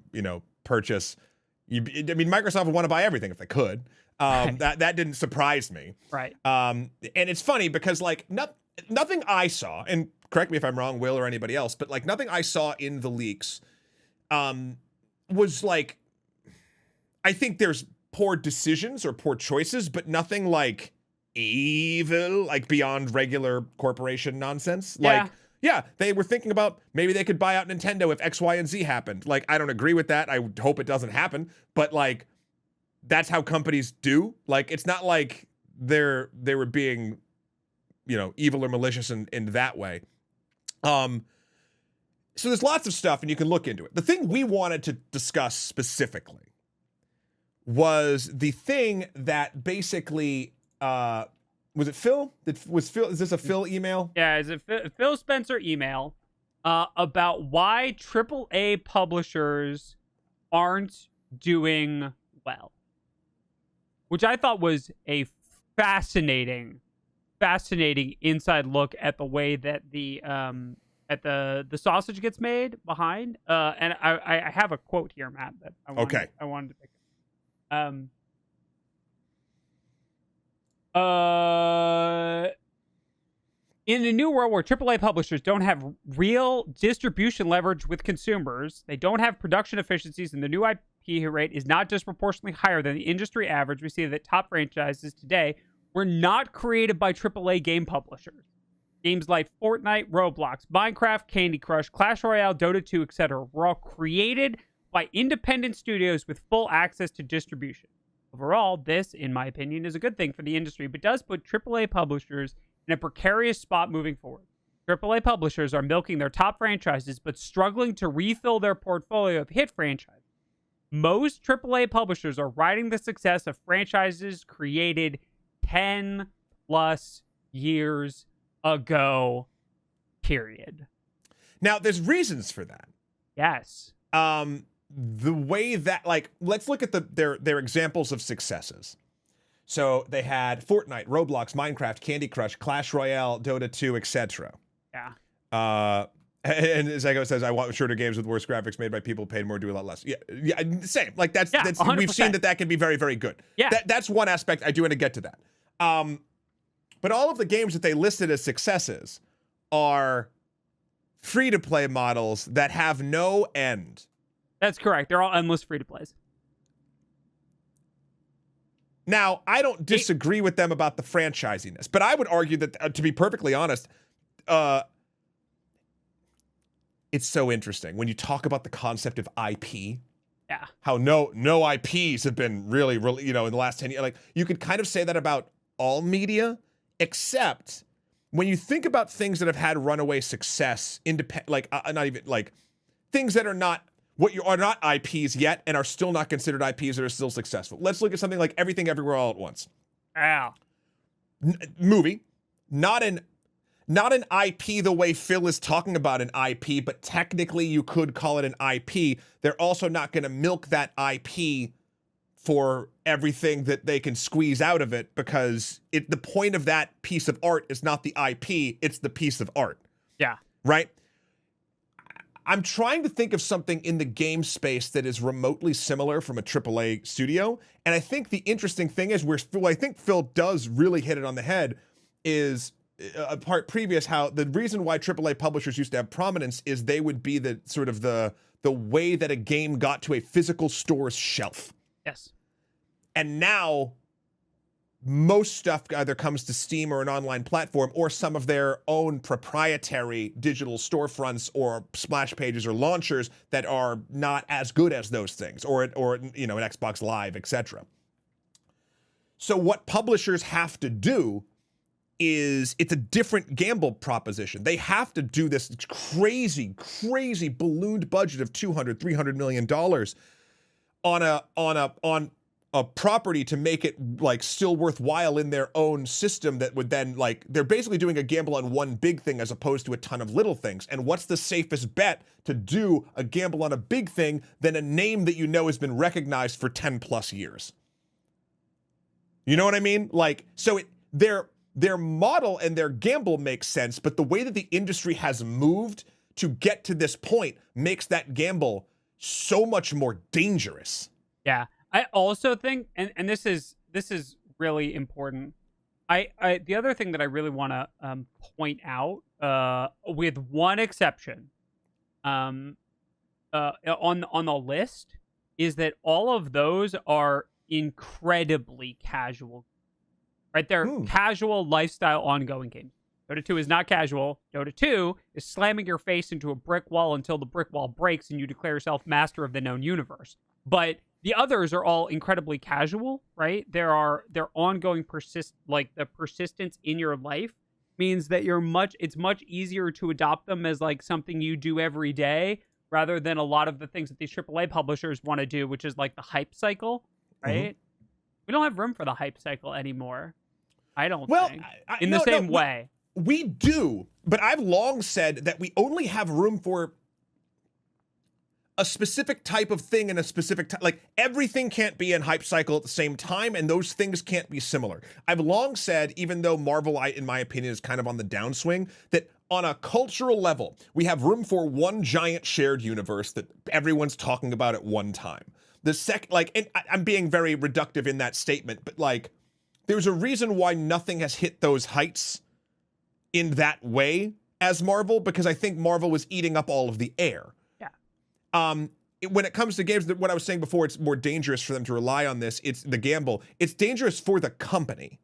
purchase, Microsoft would want to buy everything if they could. That didn't surprise me. Right. And it's funny because like nothing I saw, and correct me if I'm wrong, Will or anybody else, but like nothing I saw in the leaks was like, I think there's poor decisions or poor choices, but nothing like evil, like beyond regular corporation nonsense. Yeah. Like, yeah, they were thinking about maybe they could buy out Nintendo if X, Y, and Z happened. Like, I don't agree with that. I hope it doesn't happen, but like, that's how companies do. Like, it's not like they were being, evil or malicious in that way. So there's lots of stuff and you can look into it. The thing we wanted to discuss specifically was the thing that basically, was it Phil? Is this a Phil email? Yeah, it's a Phil Spencer email about why AAA publishers aren't doing well, which I thought was a fascinating inside look at the way that the sausage gets made behind. And I have a quote here, Matt, that I wanted to pick. In a new world where AAA publishers don't have real distribution leverage with consumers, they don't have production efficiencies, and the new IP rate is not disproportionately higher than the industry average, we see that top franchises today were not created by AAA game publishers. Games like Fortnite, Roblox, Minecraft, Candy Crush, Clash Royale, Dota 2, etc. were all created by independent studios with full access to distribution. Overall, this, in my opinion, is a good thing for the industry, but does put AAA publishers in a precarious spot moving forward. AAA publishers are milking their top franchises, but struggling to refill their portfolio of hit franchises. Most AAA publishers are riding the success of franchises created 10 plus years ago, period. Now, there's reasons for that. Yes. The way that, like, let's look at their examples of successes. So they had Fortnite, Roblox, Minecraft, Candy Crush, Clash Royale, Dota 2, etc. Yeah. And Zago says, I want shorter games with worse graphics made by people paid more, do a lot less. Yeah, same. Like that's 100%. We've seen that can be very, very good. Yeah. That's one aspect. I do want to get to that. But all of the games that they listed as successes are free-to-play models that have no end. That's correct. They're all endless free-to-plays. Now, I don't disagree with them about the franchisiness, but I would argue that, to be perfectly honest, it's so interesting when you talk about the concept of IP. Yeah. How no IPs have been really, in the last 10 years. Like, you could kind of say that about all media, except when you think about things that have had runaway success, not even like things that are not are not IPs yet and are still not considered IPs that are still successful. Let's look at something like Everything Everywhere All at Once. Yeah. Movie, not an IP the way Phil is talking about an IP, but technically you could call it an IP. They're also not going to milk that IP for everything that they can squeeze out of it, because the point of that piece of art is not the IP, it's the piece of art. Yeah. Right? I'm trying to think of something in the game space that is remotely similar from a AAA studio, and I think the interesting thing is I think Phil does really hit it on the head is a part previous, how the reason why AAA publishers used to have prominence is they would be the sort of the way that a game got to a physical store's shelf. Yes. And now most stuff either comes to Steam or an online platform, or some of their own proprietary digital storefronts or splash pages or launchers that are not as good as those things, or an Xbox Live, etc. So what publishers have to do is, it's a different gamble proposition. They have to do this crazy ballooned budget of $200-300 million on a property to make it like still worthwhile in their own system, that would then, like, they're basically doing a gamble on one big thing as opposed to a ton of little things. And what's the safest bet to do a gamble on a big thing than a name that has been recognized for 10 plus years? You know what I mean? Like, so their model and their gamble makes sense, but the way that the industry has moved to get to this point makes that gamble so much more dangerous. Yeah. I also think, and this is really important. The other thing that I really want to point out, with one exception, on the list, is that all of those are incredibly casual. Right? They're casual lifestyle ongoing games. Dota 2 is not casual. Dota 2 is slamming your face into a brick wall until the brick wall breaks and you declare yourself master of the known universe. But the others are all incredibly casual, right? They're ongoing the persistence in your life means that it's much easier to adopt them as like something you do every day, rather than a lot of the things that these AAA publishers want to do, which is like the hype cycle, right? We don't have room for the hype cycle anymore. I don't think. In the same way. We do, but I've long said that we only have room for a specific type of thing in a specific time. Like, everything can't be in hype cycle at the same time, and those things can't be similar. I've long said, even though Marvel, in my opinion, is kind of on the downswing, that on a cultural level, we have room for one giant shared universe that everyone's talking about at one time. And I'm being very reductive in that statement, but like, there's a reason why nothing has hit those heights in that way as Marvel, because I think Marvel was eating up all of the air. Yeah. When it comes to games, what I was saying before, it's more dangerous for them to rely on this. It's the gamble. It's dangerous for the company,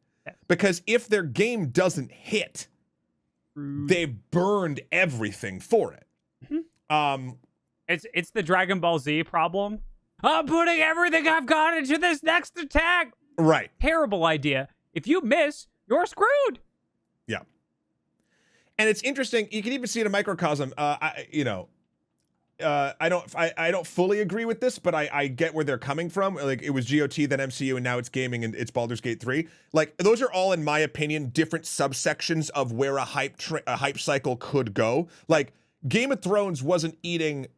because if their game doesn't hit, they've burned everything for it. It's the Dragon Ball Z problem. I'm putting everything I've got into this next attack. Right. Terrible idea. If you miss, you're screwed. Yeah. And it's interesting. You can even see it in a microcosm. I don't fully agree with this, but I get where they're coming from. Like, it was GOT, then MCU, and now it's gaming, and it's Baldur's Gate 3. Like, those are all, in my opinion, different subsections of where a hype cycle could go. Like, Game of Thrones wasn't eating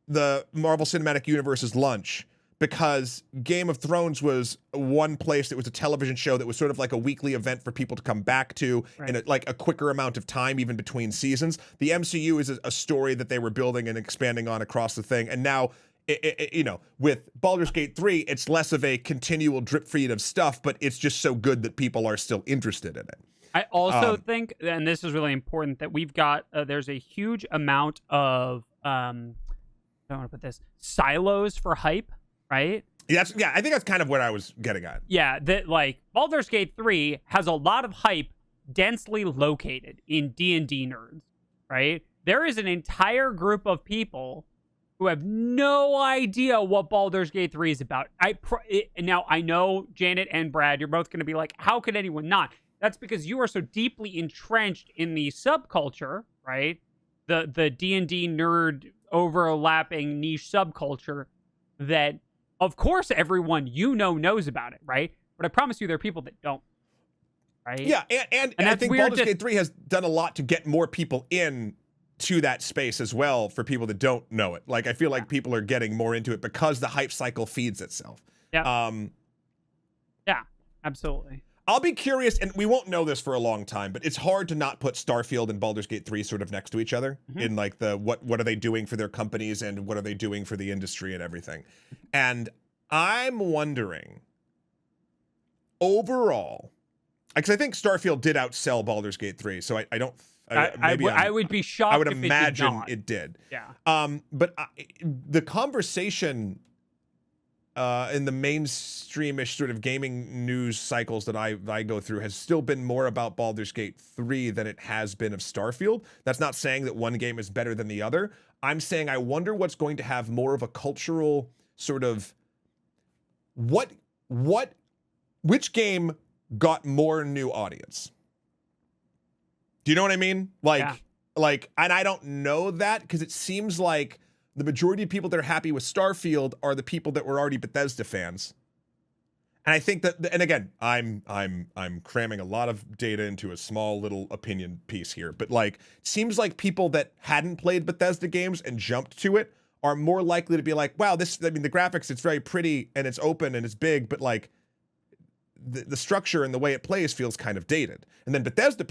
the Marvel Cinematic Universe's lunch, because Game of Thrones was one place that was a television show that was sort of like a weekly event for people to come back to in a quicker amount of time, even between seasons. The MCU is a story that they were building and expanding on across the thing. And now, with Baldur's Gate 3, it's less of a continual drip feed of stuff, but it's just so good that people are still interested in it. I also think, and this is really important, that we've got, there's a huge amount of, I don't want to put this, silos for hype, right? I think that's kind of what I was getting at. Yeah, that, like, Baldur's Gate 3 has a lot of hype densely located in D&D nerds, right? there is an entire group of people who have no idea what Baldur's Gate 3 is about. Now, I know, Janet and Brad, you're both going to be like, how could anyone not? That's because you are so deeply entrenched in the subculture, right? The D&D nerd overlapping niche subculture that, of course, everyone knows about it, right? But I promise you there are people that don't, right? Yeah, and I think Baldur's Gate 3 has done a lot to get more people in to that space as well for people that don't know it. Like, I feel like people are getting more into it because the hype cycle feeds itself. Yeah. Yeah, absolutely. I'll be curious, and we won't know this for a long time, but it's hard to not put Starfield and Baldur's Gate 3 sort of next to each other in like the what are they doing for their companies and what are they doing for the industry and everything. And I'm wondering, overall, because I think Starfield did outsell Baldur's Gate 3, so I don't. I would be shocked. I would if imagine it did. Yeah. But the conversation in the mainstreamish sort of gaming news cycles that I go through has still been more about Baldur's Gate 3 than it has been of Starfield. That's not saying that one game is better than the other. I'm saying I wonder what's going to have more of a cultural sort of which game got more new audience? Do you know what I mean? Like, and I don't know that because it seems like the majority of people that are happy with Starfield are the people that were already Bethesda fans. And I think that, and again, I'm cramming a lot of data into a small little opinion piece here, but like, it seems like people that hadn't played Bethesda games and jumped to it are more likely to be like, wow, the graphics, it's very pretty and it's open and it's big, but like, the structure and the way it plays feels kind of dated. And then Bethesda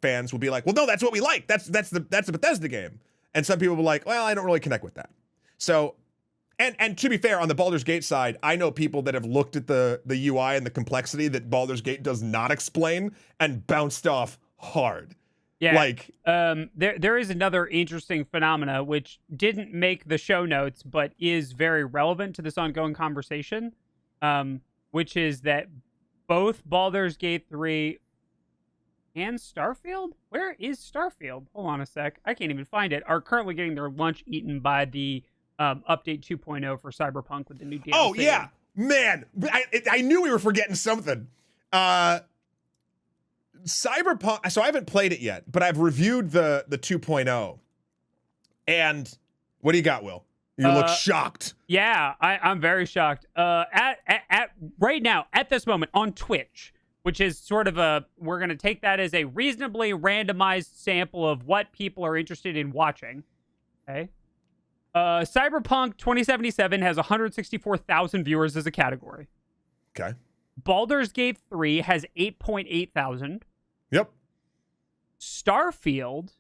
fans will be like, well, no, that's what we like. That's a Bethesda game. And some people will be like, well, I don't really connect with that. So, and to be fair, on the Baldur's Gate side, I know people that have looked at the UI and the complexity that Baldur's Gate does not explain and bounced off hard. Yeah. Like, there is another interesting phenomena which didn't make the show notes, but is very relevant to this ongoing conversation, which is that both Baldur's Gate 3 and Starfield? Where is Starfield? Hold on a sec. I can't even find it. Are currently getting their lunch eaten by the update 2.0 for Cyberpunk with the new DLC. Oh, yeah. Man, I knew we were forgetting something. Cyberpunk, so I haven't played it yet, but I've reviewed the 2.0. And what do you got, Will? You look shocked. Yeah, I'm very shocked. At right now, at this moment, on Twitch, which is sort of we're going to take that as a reasonably randomized sample of what people are interested in watching. Okay. Cyberpunk 2077 has 164,000 viewers as a category. Okay. Baldur's Gate 3 has 8.8 thousand. Yep. Starfield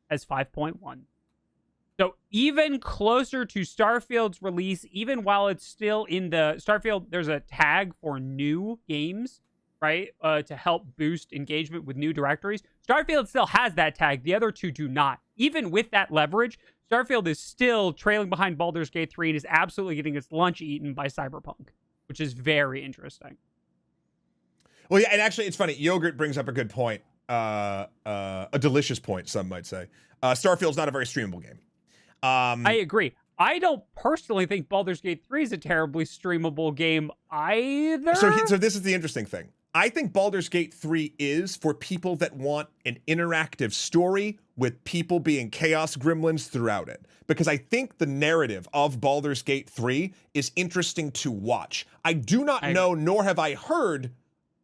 has 5.1. So even closer to Starfield's release, even while it's still in the Starfield, there's a tag for new games, right? To help boost engagement with new directories. Starfield still has that tag. The other two do not. Even with that leverage, Starfield is still trailing behind Baldur's Gate 3 and is absolutely getting its lunch eaten by Cyberpunk, which is very interesting. Well, yeah, and actually, it's funny. Yogurt brings up a good point, a delicious point, some might say. Starfield's not a very streamable game. I agree. I don't personally think Baldur's Gate 3 is a terribly streamable game either. So this is the interesting thing. I think Baldur's Gate 3 is for people that want an interactive story with people being chaos gremlins throughout it. Because I think the narrative of Baldur's Gate 3 is interesting to watch. I do not know, nor have I heard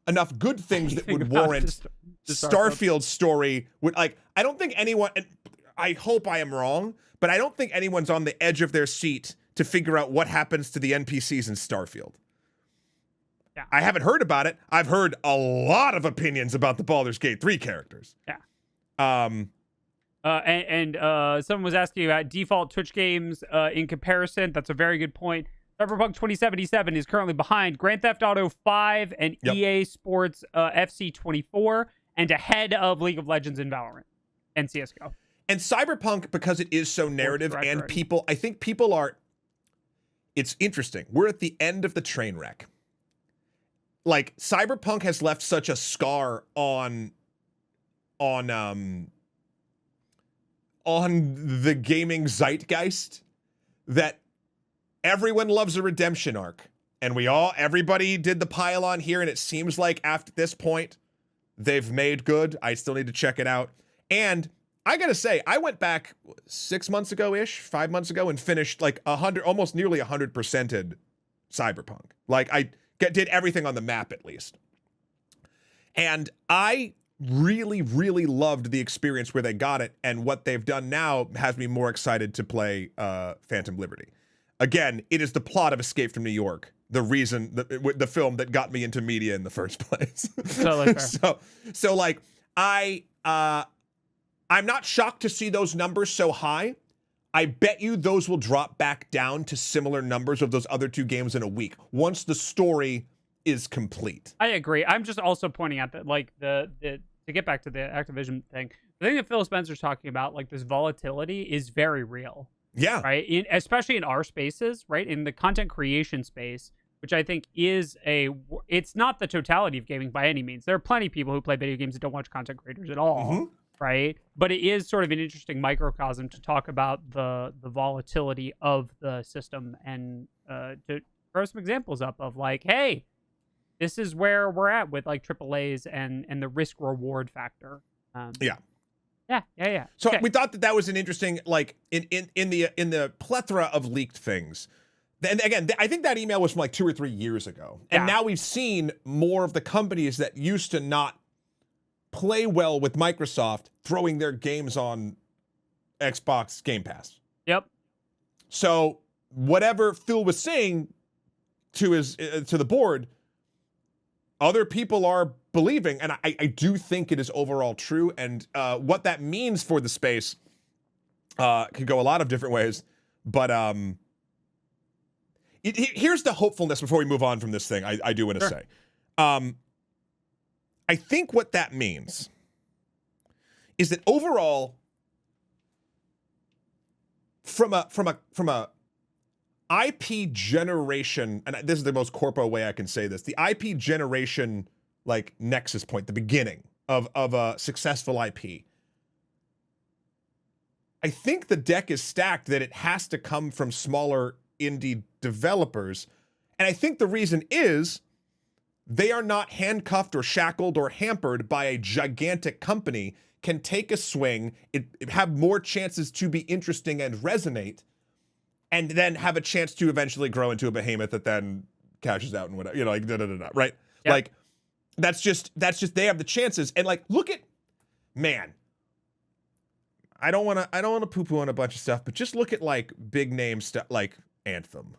enough good things that would warrant Starfield's story. I don't think anyone, and I hope I am wrong, but I don't think anyone's on the edge of their seat to figure out what happens to the NPCs in Starfield. Yeah. I haven't heard about it. I've heard a lot of opinions about the Baldur's Gate 3 characters. Yeah. Someone was asking about default Twitch games in comparison. That's a very good point. Cyberpunk 2077 is currently behind Grand Theft Auto 5 and EA Sports FC 24 and ahead of League of Legends and Valorant and CSGO. And Cyberpunk, because it is so narrative and people, I think people are, it's interesting. We're at the end of the train wreck. Like, Cyberpunk has left such a scar on on the gaming zeitgeist that everyone loves a redemption arc. And everybody did the pile-on here, and it seems like after this point, they've made good. I still need to check it out. And I gotta say, I went back 6 months ago-ish, 5 months ago, and finished like almost nearly 100%ed Cyberpunk. Like, I did everything on the map, at least. And I really, really loved the experience where they got it, and what they've done now has me more excited to play Phantom Liberty. Again, it is the plot of Escape from New York, the reason, the film that got me into media in the first place. Totally fair. So like, I'm not shocked to see those numbers so high. I bet you those will drop back down to similar numbers of those other two games in a week once the story is complete. I agree. I'm just also pointing out that, like, the to get back to the Activision thing, the thing that Phil Spencer's talking about, like, this volatility is very real. Yeah. Right. Especially in our spaces, right? In the content creation space, which I think is it's not the totality of gaming by any means. There are plenty of people who play video games that don't watch content creators at all. Mm-hmm. Right. But it is sort of an interesting microcosm to talk about the volatility of the system and to throw some examples up of, like, hey, this is where we're at with, like, AAAs and the risk reward factor. Yeah. So okay. we thought that was an interesting, like, in the plethora of leaked things. And again, I think that email was from like 2 or 3 years ago. And now we've seen more of the companies that used to not play well with Microsoft throwing their games on Xbox Game Pass. Yep. So whatever Phil was saying to the board, other people are believing, and I do think it is overall true. And what that means for the space could go a lot of different ways. But here's the hopefulness before we move on from this thing. I do want to say, I think what that means is that overall, from a IP generation, and this is the most corpo way I can say this, the IP generation, like, nexus point, the beginning of a successful IP, I think the deck is stacked that it has to come from smaller indie developers. And I think the reason is they are not handcuffed or shackled or hampered by a gigantic company, can take a swing, have more chances to be interesting and resonate, and then have a chance to eventually grow into a behemoth that then cashes out and whatever, like, right? Yep. Like, that's just they have the chances. And, like, look at, man, I don't want to poo-poo on a bunch of stuff, but just look at, like, big name stuff like Anthem.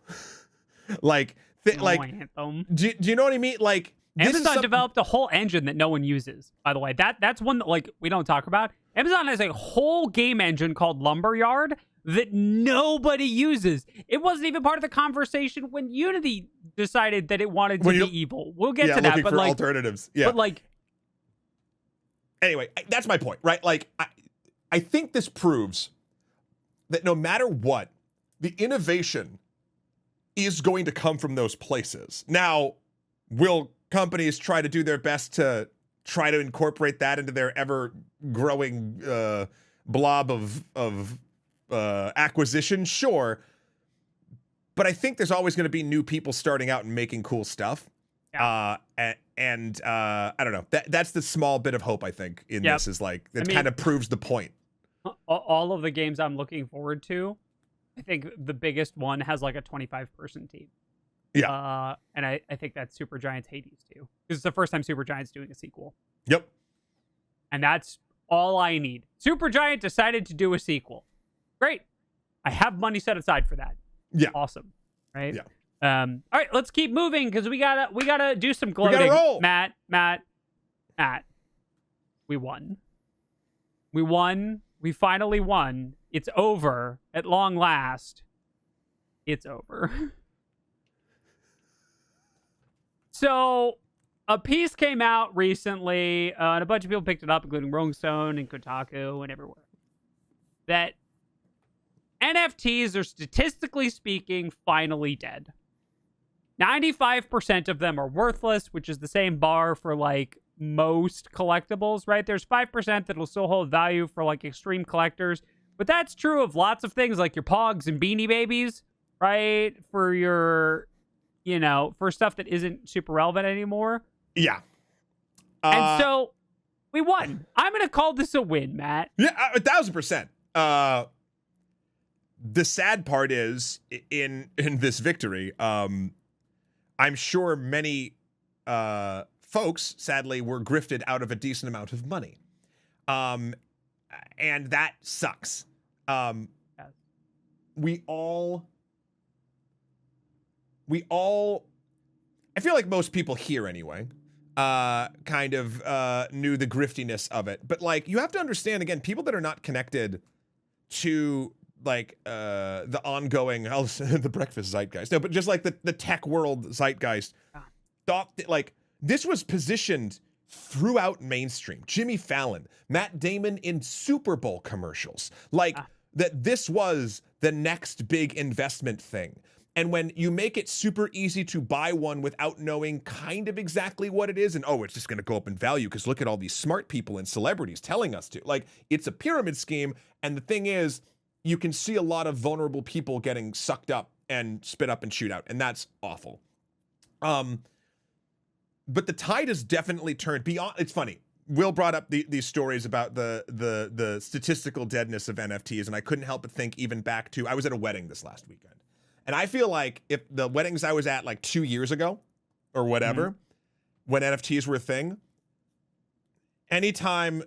Anthem. Do you know what I mean? Like, Amazon developed a whole engine that no one uses, by the way. That's one that, like, we don't talk about. Amazon has a whole game engine called Lumberyard that nobody uses. It wasn't even part of the conversation when Unity decided that it wanted to be evil. We'll get to that, but, like, alternatives. Yeah. But, like, anyway, that's my point, right? Like, I think this proves that no matter what, the innovation is going to come from those places. Now, will companies try to do their best to try to incorporate that into their ever-growing blob of acquisition? Sure. But I think there's always going to be new people starting out and making cool stuff. Yeah. I don't know. That's the small bit of hope, I think, in this, is, like, it kind of proves the point. All of the games I'm looking forward to, I think the biggest one has, like, a 25-person team. Yeah. And I think that's Supergiant's Hades too, because it's the first time Supergiant's doing a sequel. Yep. And that's all I need. Supergiant decided to do a sequel. Great. I have money set aside for that. Yeah. Awesome. Right? Yeah. All right, let's keep moving because we gotta do some gloating. We gotta roll. Matt. We won. We finally won. It's over at long last. It's over. So, a piece came out recently, and a bunch of people picked it up, including Rolling Stone and Kotaku and everywhere, that NFTs are, statistically speaking, finally dead. 95% of them are worthless, which is the same bar for, like, most collectibles, right? There's 5% that'll still hold value for, like, extreme collectors, But that's true of lots of things like your Pogs and Beanie Babies, right? For your, for stuff that isn't super relevant anymore. Yeah. And so we won. I'm going to call this a win, Matt. Yeah, 1,000%. The sad part is in this victory, I'm sure many folks, sadly, were grifted out of a decent amount of money. And that sucks. We all, I feel like most people here anyway, kind of knew the griftiness of it. But like, you have to understand, again, people that are not connected to like the ongoing, the breakfast zeitgeist. No, but just like the tech world zeitgeist, thought that like this was positioned throughout mainstream. Jimmy Fallon, Matt Damon in Super Bowl commercials, like that this was the next big investment thing. And when you make it super easy to buy one without knowing kind of exactly what it is, and it's just going to go up in value because look at all these smart people and celebrities telling us to. Like, it's a pyramid scheme, and the thing is, you can see a lot of vulnerable people getting sucked up and spit up and shoot out, and that's awful. But the tide has definitely turned beyond. It's funny. Will brought up these stories about the statistical deadness of NFTs, and I couldn't help but think even back to, I was at a wedding this last weekend. And I feel like if the weddings I was at like 2 years ago or whatever, when NFTs were a thing, anytime,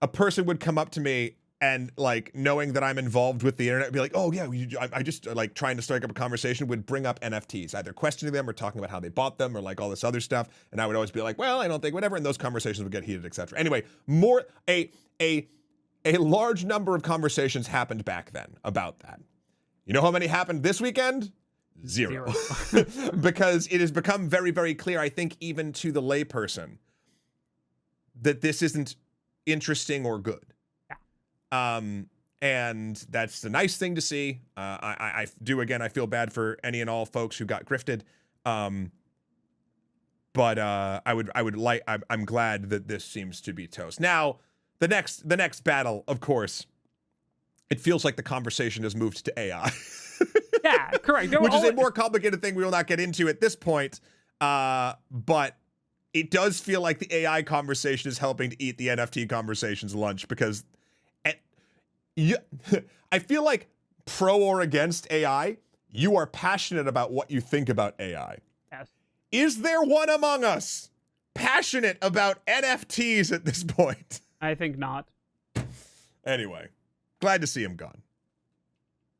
a person would come up to me and like knowing that I'm involved with the internet, be like, oh yeah, I just like trying to strike up a conversation, would bring up NFTs, either questioning them or talking about how they bought them or like all this other stuff. And I would always be like, well, I don't think whatever. And those conversations would get heated, etc. Anyway, a large number of conversations happened back then about that. You know how many happened this weekend? Zero. Because it has become very, very clear, I think, even to the layperson, that this isn't interesting or good. And that's the nice thing to see. I feel bad for any and all folks who got grifted. But I'm glad that this seems to be toast. Now, the next battle, of course, it feels like the conversation has moved to AI. Yeah, correct. Which is a more complicated thing we will not get into at this point. But it does feel like the AI conversation is helping to eat the NFT conversation's lunch, because I feel like pro or against AI, you are passionate about what you think about AI. Yes. Is there one among us passionate about NFTs at this point? I think not. Anyway, glad to see him gone.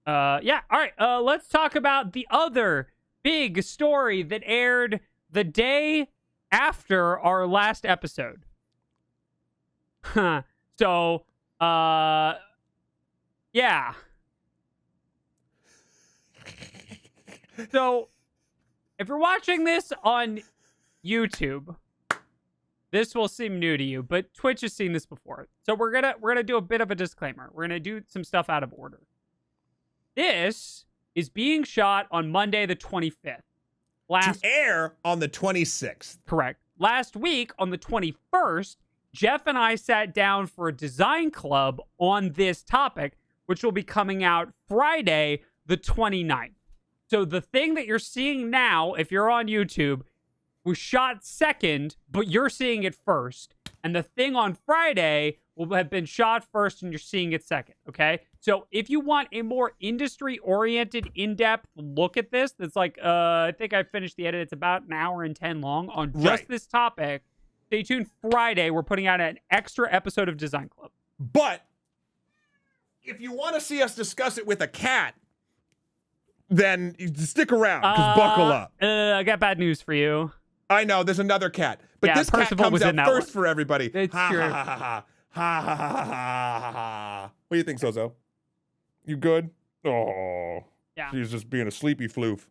Yeah. All right. Let's talk about the other big story that aired the day after our last episode. So, yeah. So, if you're watching this on YouTube, this will seem new to you, but Twitch has seen this before. So we're gonna do a bit of a disclaimer. We're gonna do some stuff out of order. This is being shot on Monday the 25th. To air on the 26th. Correct. Last week on the 21st, Jeff and I sat down for a design club on this topic, which will be coming out Friday the 29th. So the thing that you're seeing now, if you're on YouTube, was shot second, but you're seeing it first. And the thing on Friday will have been shot first and you're seeing it second, okay? So if you want a more industry-oriented, in-depth look at this, that's like, I think I finished the edit. It's about an hour and 10 long on just this topic. Stay tuned Friday. We're putting out an extra episode of Design Club. But if you want to see us discuss it with a cat, then stick around, because buckle up. I got bad news for you. I know, there's another cat. But this cat comes out first for everybody. It's true. Ha, ha, ha, ha, ha, ha, ha. What do you think, Sozo? You good? Oh. Yeah. She's just being a sleepy floof.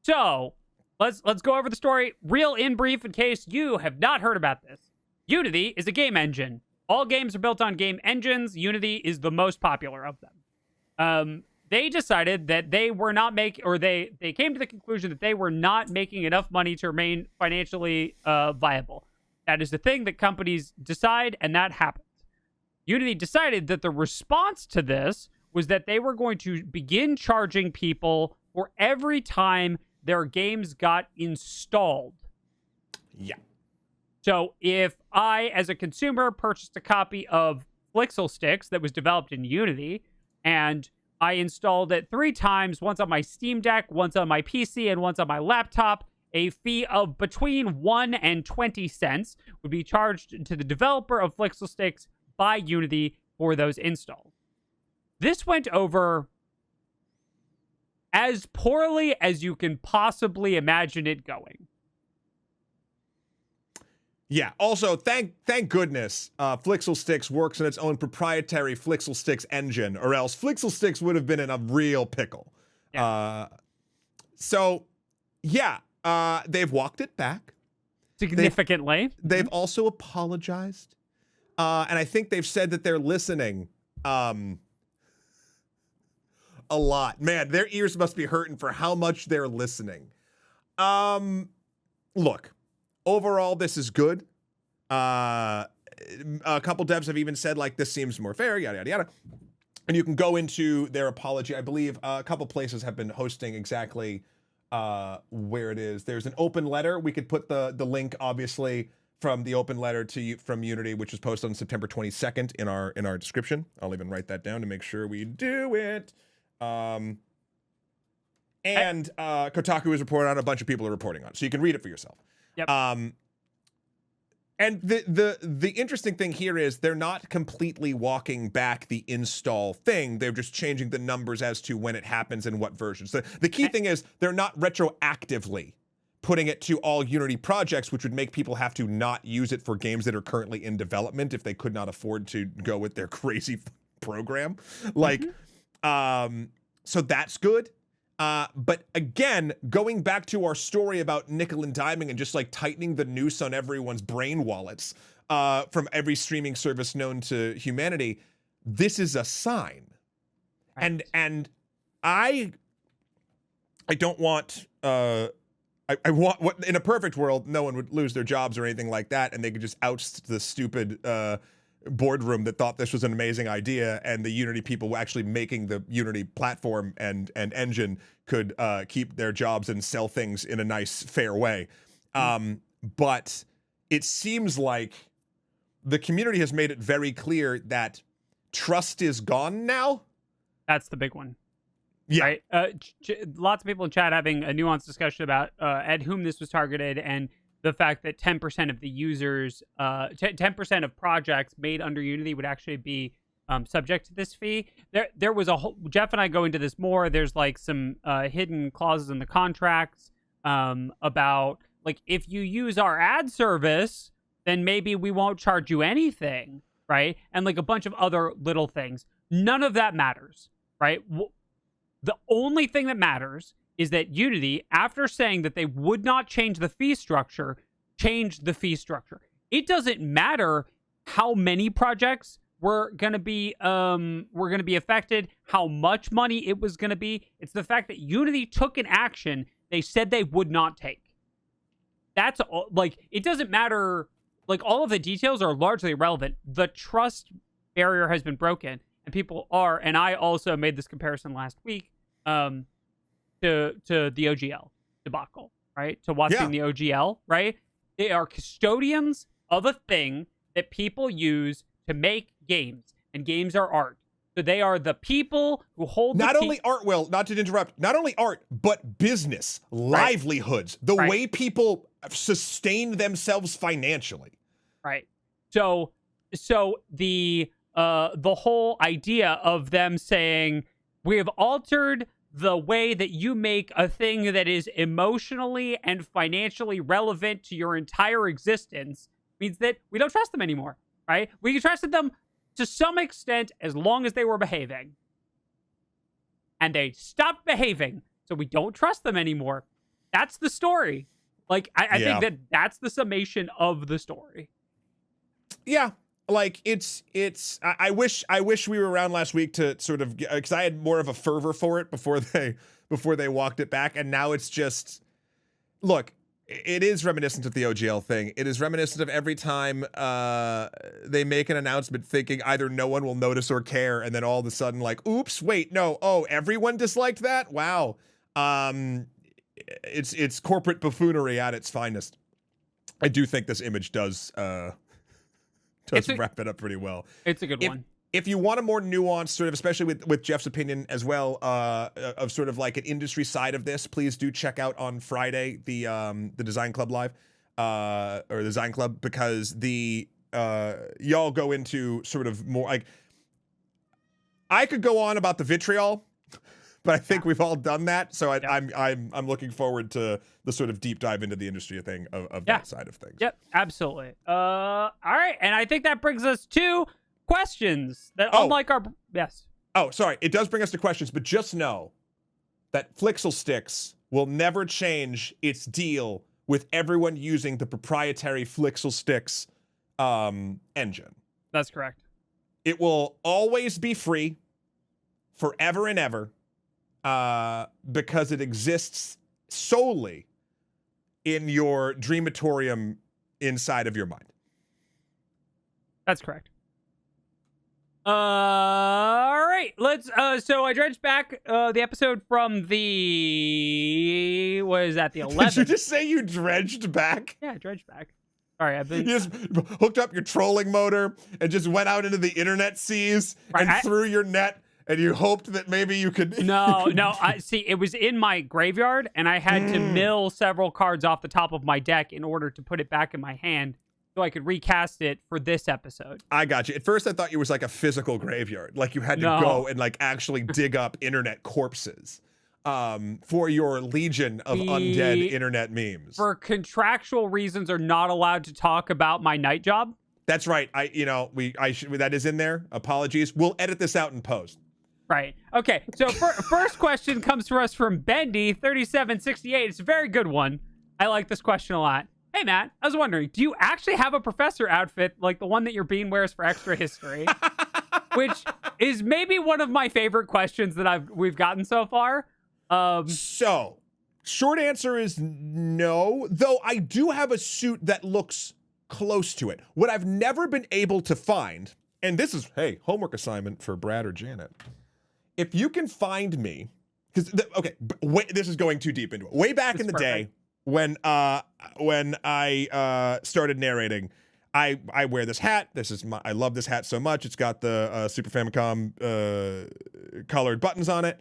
So, let's go over the story real in brief in case you have not heard about this. Unity is a game engine. All games are built on game engines. Unity is the most popular of them. They decided that they were not making, or they came to the conclusion that they were not making enough money to remain financially viable. That is the thing that companies decide, and that happens. Unity decided that the response to this was that they were going to begin charging people for every time their games got installed. Yeah. So if I, as a consumer, purchased a copy of Flixel Sticks that was developed in Unity, and I installed it 3 times, once on my Steam Deck, once on my PC, and once on my laptop, a fee of between 1 and 20 cents would be charged to the developer of Flixel Sticks by Unity for those installs. This went over as poorly as you can possibly imagine it going. Yeah. Also, thank goodness Flixel Sticks works in its own proprietary Flixel Sticks engine, or else Flixel Sticks would have been in a real pickle. Yeah. They've walked it back Significantly. They've also apologized. And I think they've said that they're listening a lot. Man, their ears must be hurting for how much they're listening. Look, overall, this is good. A couple devs have even said, like, this seems more fair, yada, yada, yada. And you can go into their apology. I believe a couple places have been hosting exactly where it is. There's an open letter. We could put the link, obviously, from the open letter from Unity, which was posted on September 22nd in our description. I'll even write that down to make sure we do it. And Kotaku is reporting on it. A bunch of people are reporting on it, so you can read it for yourself. Yep. And the interesting thing here is they're not completely walking back the install thing. They're just changing the numbers as to when it happens and what versions. The key thing is they're not retroactively putting it to all Unity projects, which would make people have to not use it for games that are currently in development if they could not afford to go with their crazy program. Like, so that's good. But again, going back to our story about nickel and diming and just like tightening the noose on everyone's brain wallets from every streaming service known to humanity, this is a sign. Right. And I don't want I want what in a perfect world, no one would lose their jobs or anything like that, and they could just oust the stupid boardroom that thought this was an amazing idea, and the Unity people actually making the Unity platform and engine could keep their jobs and sell things in a nice, fair way. But it seems like the community has made it very clear that trust is gone now. That's the big one. Yeah. Right? Lots of people in chat having a nuanced discussion about at whom this was targeted, and the fact that 10% of the users, 10% of projects made under Unity would actually be subject to this fee. There was a whole, Jeff and I go into this more. There's like some hidden clauses in the contracts about like, if you use our ad service, then maybe we won't charge you anything, right? And like a bunch of other little things. None of that matters, right? The only thing that matters is that Unity, after saying that they would not change the fee structure, changed the fee structure. It doesn't matter how many projects were going to be affected, how much money it was going to be. It's the fact that Unity took an action they said they would not take. That's all. Like, it doesn't matter. Like, all of the details are largely irrelevant. The trust barrier has been broken, and people are. And I also made this comparison last week. To the OGL debacle, right? To watching the OGL, right? They are custodians of a thing that people use to make games, and games are art. So they are the people who hold not only art, Will, not to interrupt, not only art, but business, livelihoods, the way people sustain themselves financially. Right. So the whole idea of them saying, we have altered the way that you make a thing that is emotionally and financially relevant to your entire existence means that we don't trust them anymore, right? We trusted them to some extent as long as they were behaving. And they stopped behaving, so we don't trust them anymore. That's the story. Like, I think that's the summation of the story. Yeah. Like, I wish we were around last week to sort of, because I had more of a fervor for it before they walked it back, and now it's just, look, it is reminiscent of the OGL thing. It is reminiscent of every time they make an announcement thinking either no one will notice or care, and then all of a sudden like, oops, wait, no, oh, everyone disliked that? Wow. It's corporate buffoonery at its finest. I do think this image does wrap it up pretty well. It's a good one. If you want a more nuanced sort of, especially with Jeff's opinion as well, of sort of like an industry side of this, please do check out on Friday the Design Club Live, or the Design Club, because y'all go into sort of more like, I could go on about the vitriol, but I think we've all done that. So I'm looking forward to the sort of deep dive into the industry thing of that side of things. Yep, absolutely. All right, and I think that brings us to questions that unlike our sorry, it does bring us to questions, but just know that Flixel Sticks will never change its deal with everyone using the proprietary Flixel Sticks engine. That's correct. It will always be free forever and ever, because it exists solely in your dreamatorium inside of your mind. That's correct. All right, let's so I dredged back the episode from the, what is that, the 11th? Did you just say you dredged back? Yeah, dredged back. Sorry, I've been... You just hooked up your trolling motor and just went out into the internet seas and threw your net, and you hoped that maybe you could... No, I see, it was in my graveyard, and I had to mill several cards off the top of my deck in order to put it back in my hand, so I could recast it for this episode. I got you. At first, I thought it was like a physical graveyard. Like you had to go and like actually dig up internet corpses for your legion of undead internet memes. For contractual reasons, are not allowed to talk about my night job. That's right. That is in there. Apologies. We'll edit this out in post. Right. Okay. So first question comes to us from Bendy3768. It's a very good one. I like this question a lot. Hey, Matt, I was wondering, do you actually have a professor outfit like the one that your bean wears for extra history? Which is maybe one of my favorite questions that we've gotten so far. So, short answer is no, though I do have a suit that looks close to it. What I've never been able to find, and this is, hey, homework assignment for Brad or Janet. If you can find me, because, this is going too deep into it. Way back in the day, when I started narrating, I wear this hat. I love this hat so much. It's got the Super Famicom colored buttons on it.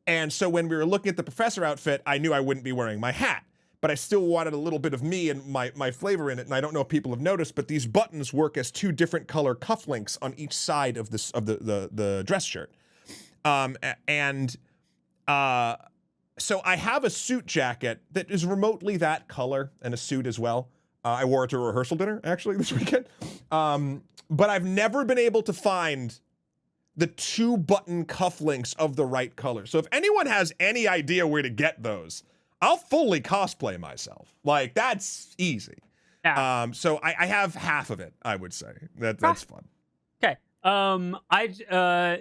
And so when we were looking at the professor outfit, I knew I wouldn't be wearing my hat, but I still wanted a little bit of me and my flavor in it. And I don't know if people have noticed, but these buttons work as two different color cufflinks on each side of the dress shirt. So I have a suit jacket that is remotely that color, and a suit as well. I wore it to a rehearsal dinner, actually, this weekend. But I've never been able to find the 2-button cufflinks of the right color. So if anyone has any idea where to get those, I'll fully cosplay myself. Like, that's easy. Yeah. So I have half of it, I would say. That's fun. Okay.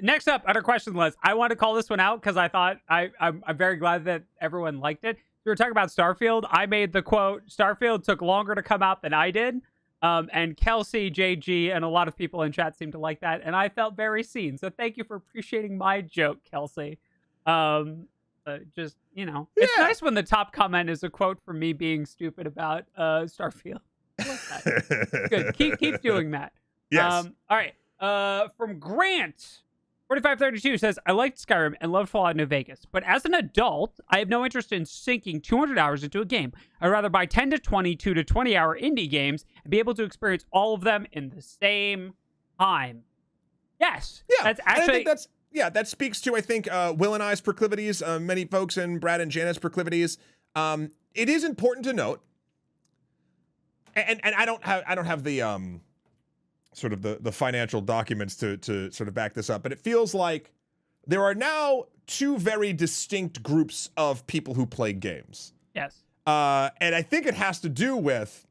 Next up on our question list, I want to call this one out because I thought I'm very glad that everyone liked it. We were talking about Starfield. I made the quote, Starfield took longer to come out than I did. And Kelsey, JG, and a lot of people in chat seemed to like that, and I felt very seen. So thank you for appreciating my joke, Kelsey. It's nice when the top comment is a quote from me being stupid about Starfield. I like that. Good. Keep doing that. Yes. All right. From Grant, 4532 says, I liked Skyrim and loved Fallout New Vegas, but as an adult, I have no interest in sinking 200 hours into a game. I'd rather buy 10 to 22 to 20 hour indie games and be able to experience all of them in the same time. Yes. Yeah. That's actually... that speaks to, I think, Will and I's proclivities, many folks in Brad and Janet's proclivities. It is important to note, and I don't have the sort of the financial documents to sort of back this up, but it feels like there are now two very distinct groups of people who play games. Yes. And I think it has to do with,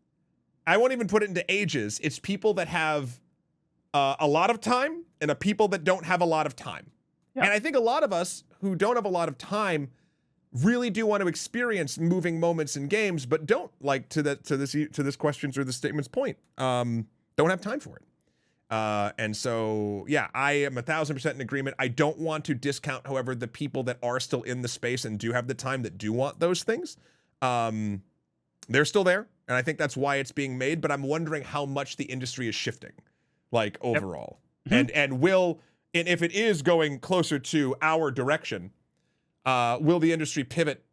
I won't even put it into ages. It's people that have a lot of time and people that don't have a lot of time. Yep. And I think a lot of us who don't have a lot of time really do want to experience moving moments in games, but don't, like, to this question's or the statement's point, don't have time for it. And so, yeah, I am 1,000% in agreement. I don't want to discount, however, the people that are still in the space and do have the time that do want those things. They're still there, and I think that's why it's being made, but I'm wondering how much the industry is shifting, like, overall. Yep. And if it is going closer to our direction, will the industry pivot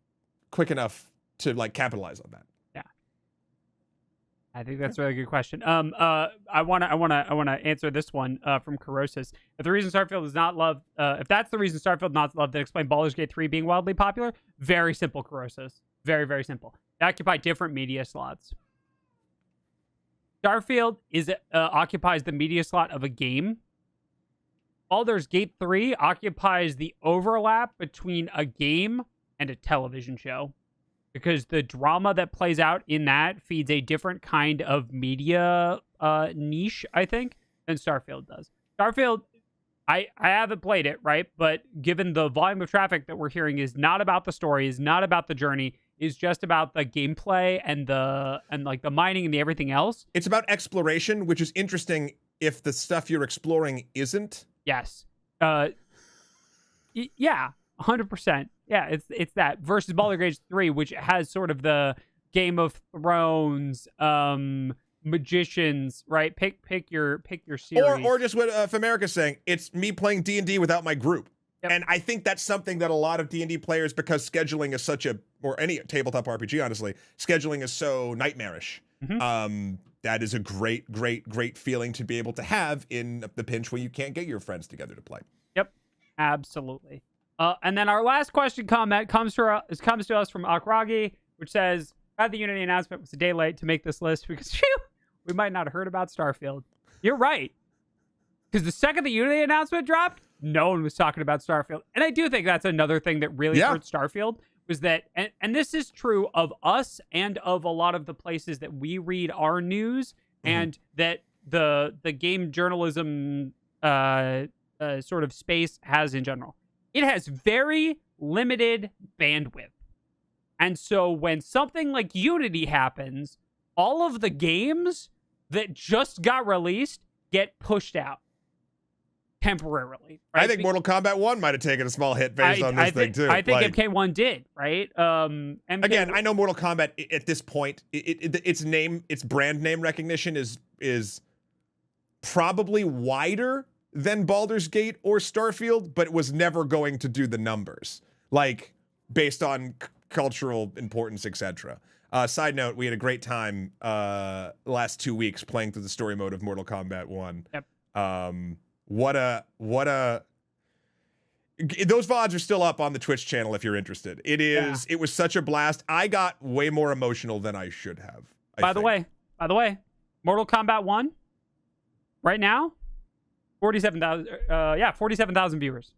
quick enough to, like, capitalize on that? Yeah, I think that's a really good question. I wanna answer this one from Corrosis. If the reason Starfield is not loved, if that's the reason Starfield not loved, then explain Baldur's Gate 3 being wildly popular. Very simple, Corrosis. Very, very simple. They occupy different media slots. Starfield occupies the media slot of a game. Baldur's Gate 3 occupies the overlap between a game and a television show, because the drama that plays out in that feeds a different kind of media niche, I think, than Starfield does. Starfield, I haven't played it, right? But given the volume of traffic that we're hearing is not about the story, is not about the journey, is just about the gameplay and the mining and the everything else. It's about exploration, which is interesting if the stuff you're exploring isn't. Yes. Yeah, 100%. Yeah, it's that versus Baldur's Gate 3, which has sort of the Game of Thrones, magicians, right? Pick your series. Or just what Famerica's saying, it's me playing D&D without my group. Yep. And I think that's something that a lot of D&D players, because scheduling is such or any tabletop RPG, honestly, scheduling is so nightmarish. Mm-hmm. That is a great feeling to be able to have in the pinch when you can't get your friends together to play. Yep, absolutely. And then our last comment comes to us from Akragi, which says, "Glad the Unity announcement was a day late to make this list because we might not have heard about Starfield." You're right, because the second the Unity announcement dropped, no one was talking about Starfield, and I do think that's another thing that really hurt Starfield. Was that, and this is true of us and of a lot of the places that we read our news, and that the game journalism sort of space has in general. It has very limited bandwidth. And so when something like Unity happens, all of the games that just got released get pushed out temporarily. Right? I think Mortal Kombat 1 might have taken a small hit based on this thing, too. I think MK1 did, right? Again, I know Mortal Kombat at this point, its brand name recognition is probably wider than Baldur's Gate or Starfield, but it was never going to do the numbers, like, based on cultural importance, etc. Side note, we had a great time last 2 weeks playing through the story mode of Mortal Kombat 1. Yep. What a those VODs are still up on the Twitch channel if you're interested. It was such a blast. I got way more emotional than I should have. By the way, Mortal Kombat 1 right now, 47,000 viewers.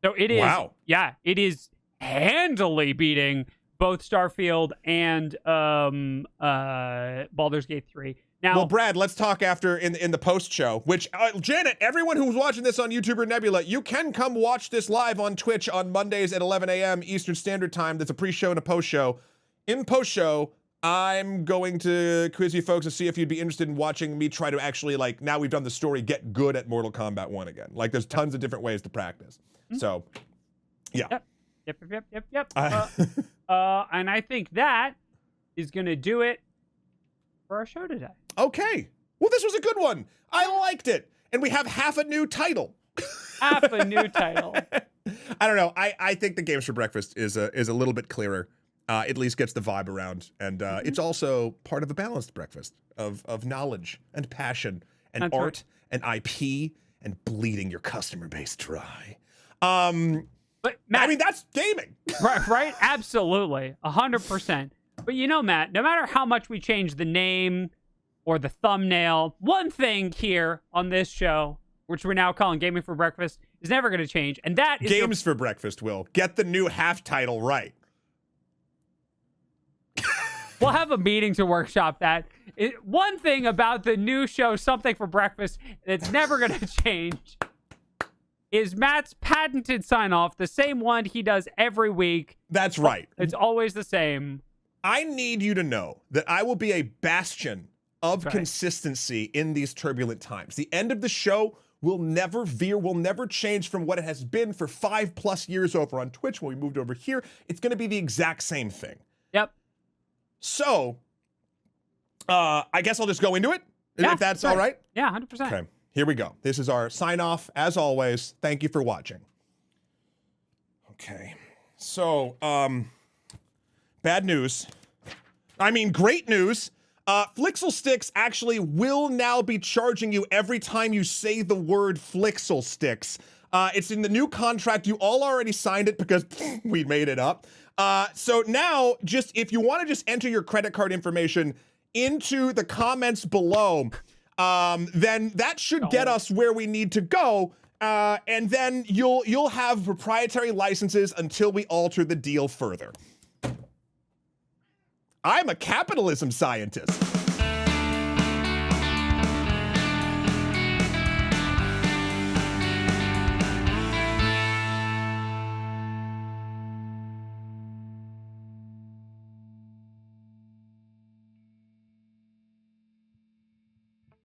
So it is, it is handily beating both Starfield and Baldur's Gate 3. Now, well, Brad, let's talk after in the post show, which Janet, everyone who's watching this on YouTube or Nebula, you can come watch this live on Twitch on Mondays at 11 a.m. Eastern Standard Time. There's a pre-show and a post show. In post show, I'm going to quiz you folks to see if you'd be interested in watching me try to actually, like, now we've done the story, get good at Mortal Kombat 1 again. Like, there's tons of different ways to practice. So, yeah. Yep. And I think that is going to do it for our show today. Okay. Well, this was a good one. I liked it. And we have half a new title. Half a new title. I don't know. I think the Games for Breakfast is a little bit clearer. At least gets the vibe around. And it's also part of a balanced breakfast of knowledge and passion and That's art and IP and bleeding your customer base dry. But Matt, I mean, that's gaming. Right? Absolutely. 100%. But you know, Matt, no matter how much we change the name or the thumbnail, one thing here on this show, which we're now calling Gaming for Breakfast, is never going to change. And that is Games for Breakfast, Will. Get the new half title right. We'll have a meeting to workshop that. One thing about the new show, Something for Breakfast, that's never going to change is Matt's patented sign-off, the same one he does every week. That's right. It's always the same. I need you to know that I will be a bastion of consistency in these turbulent times. The end of the show will never veer, will never change from what it has been for 5+ years over on Twitch when we moved over here. It's going to be the exact same thing. Yep. So, I guess I'll just go into it, if that's all right. Yeah, 100%. Okay, here we go. This is our sign-off, as always. Thank you for watching. Okay, so, bad news. I mean, great news. Flixel Sticks actually will now be charging you every time you say the word Flixel Sticks. It's in the new contract. You all already signed it because we made it up. So now, if you want to just enter your credit card information into the comments below, then that should get us where we need to go. And then you'll have proprietary licenses until we alter the deal further. I'm a capitalism scientist.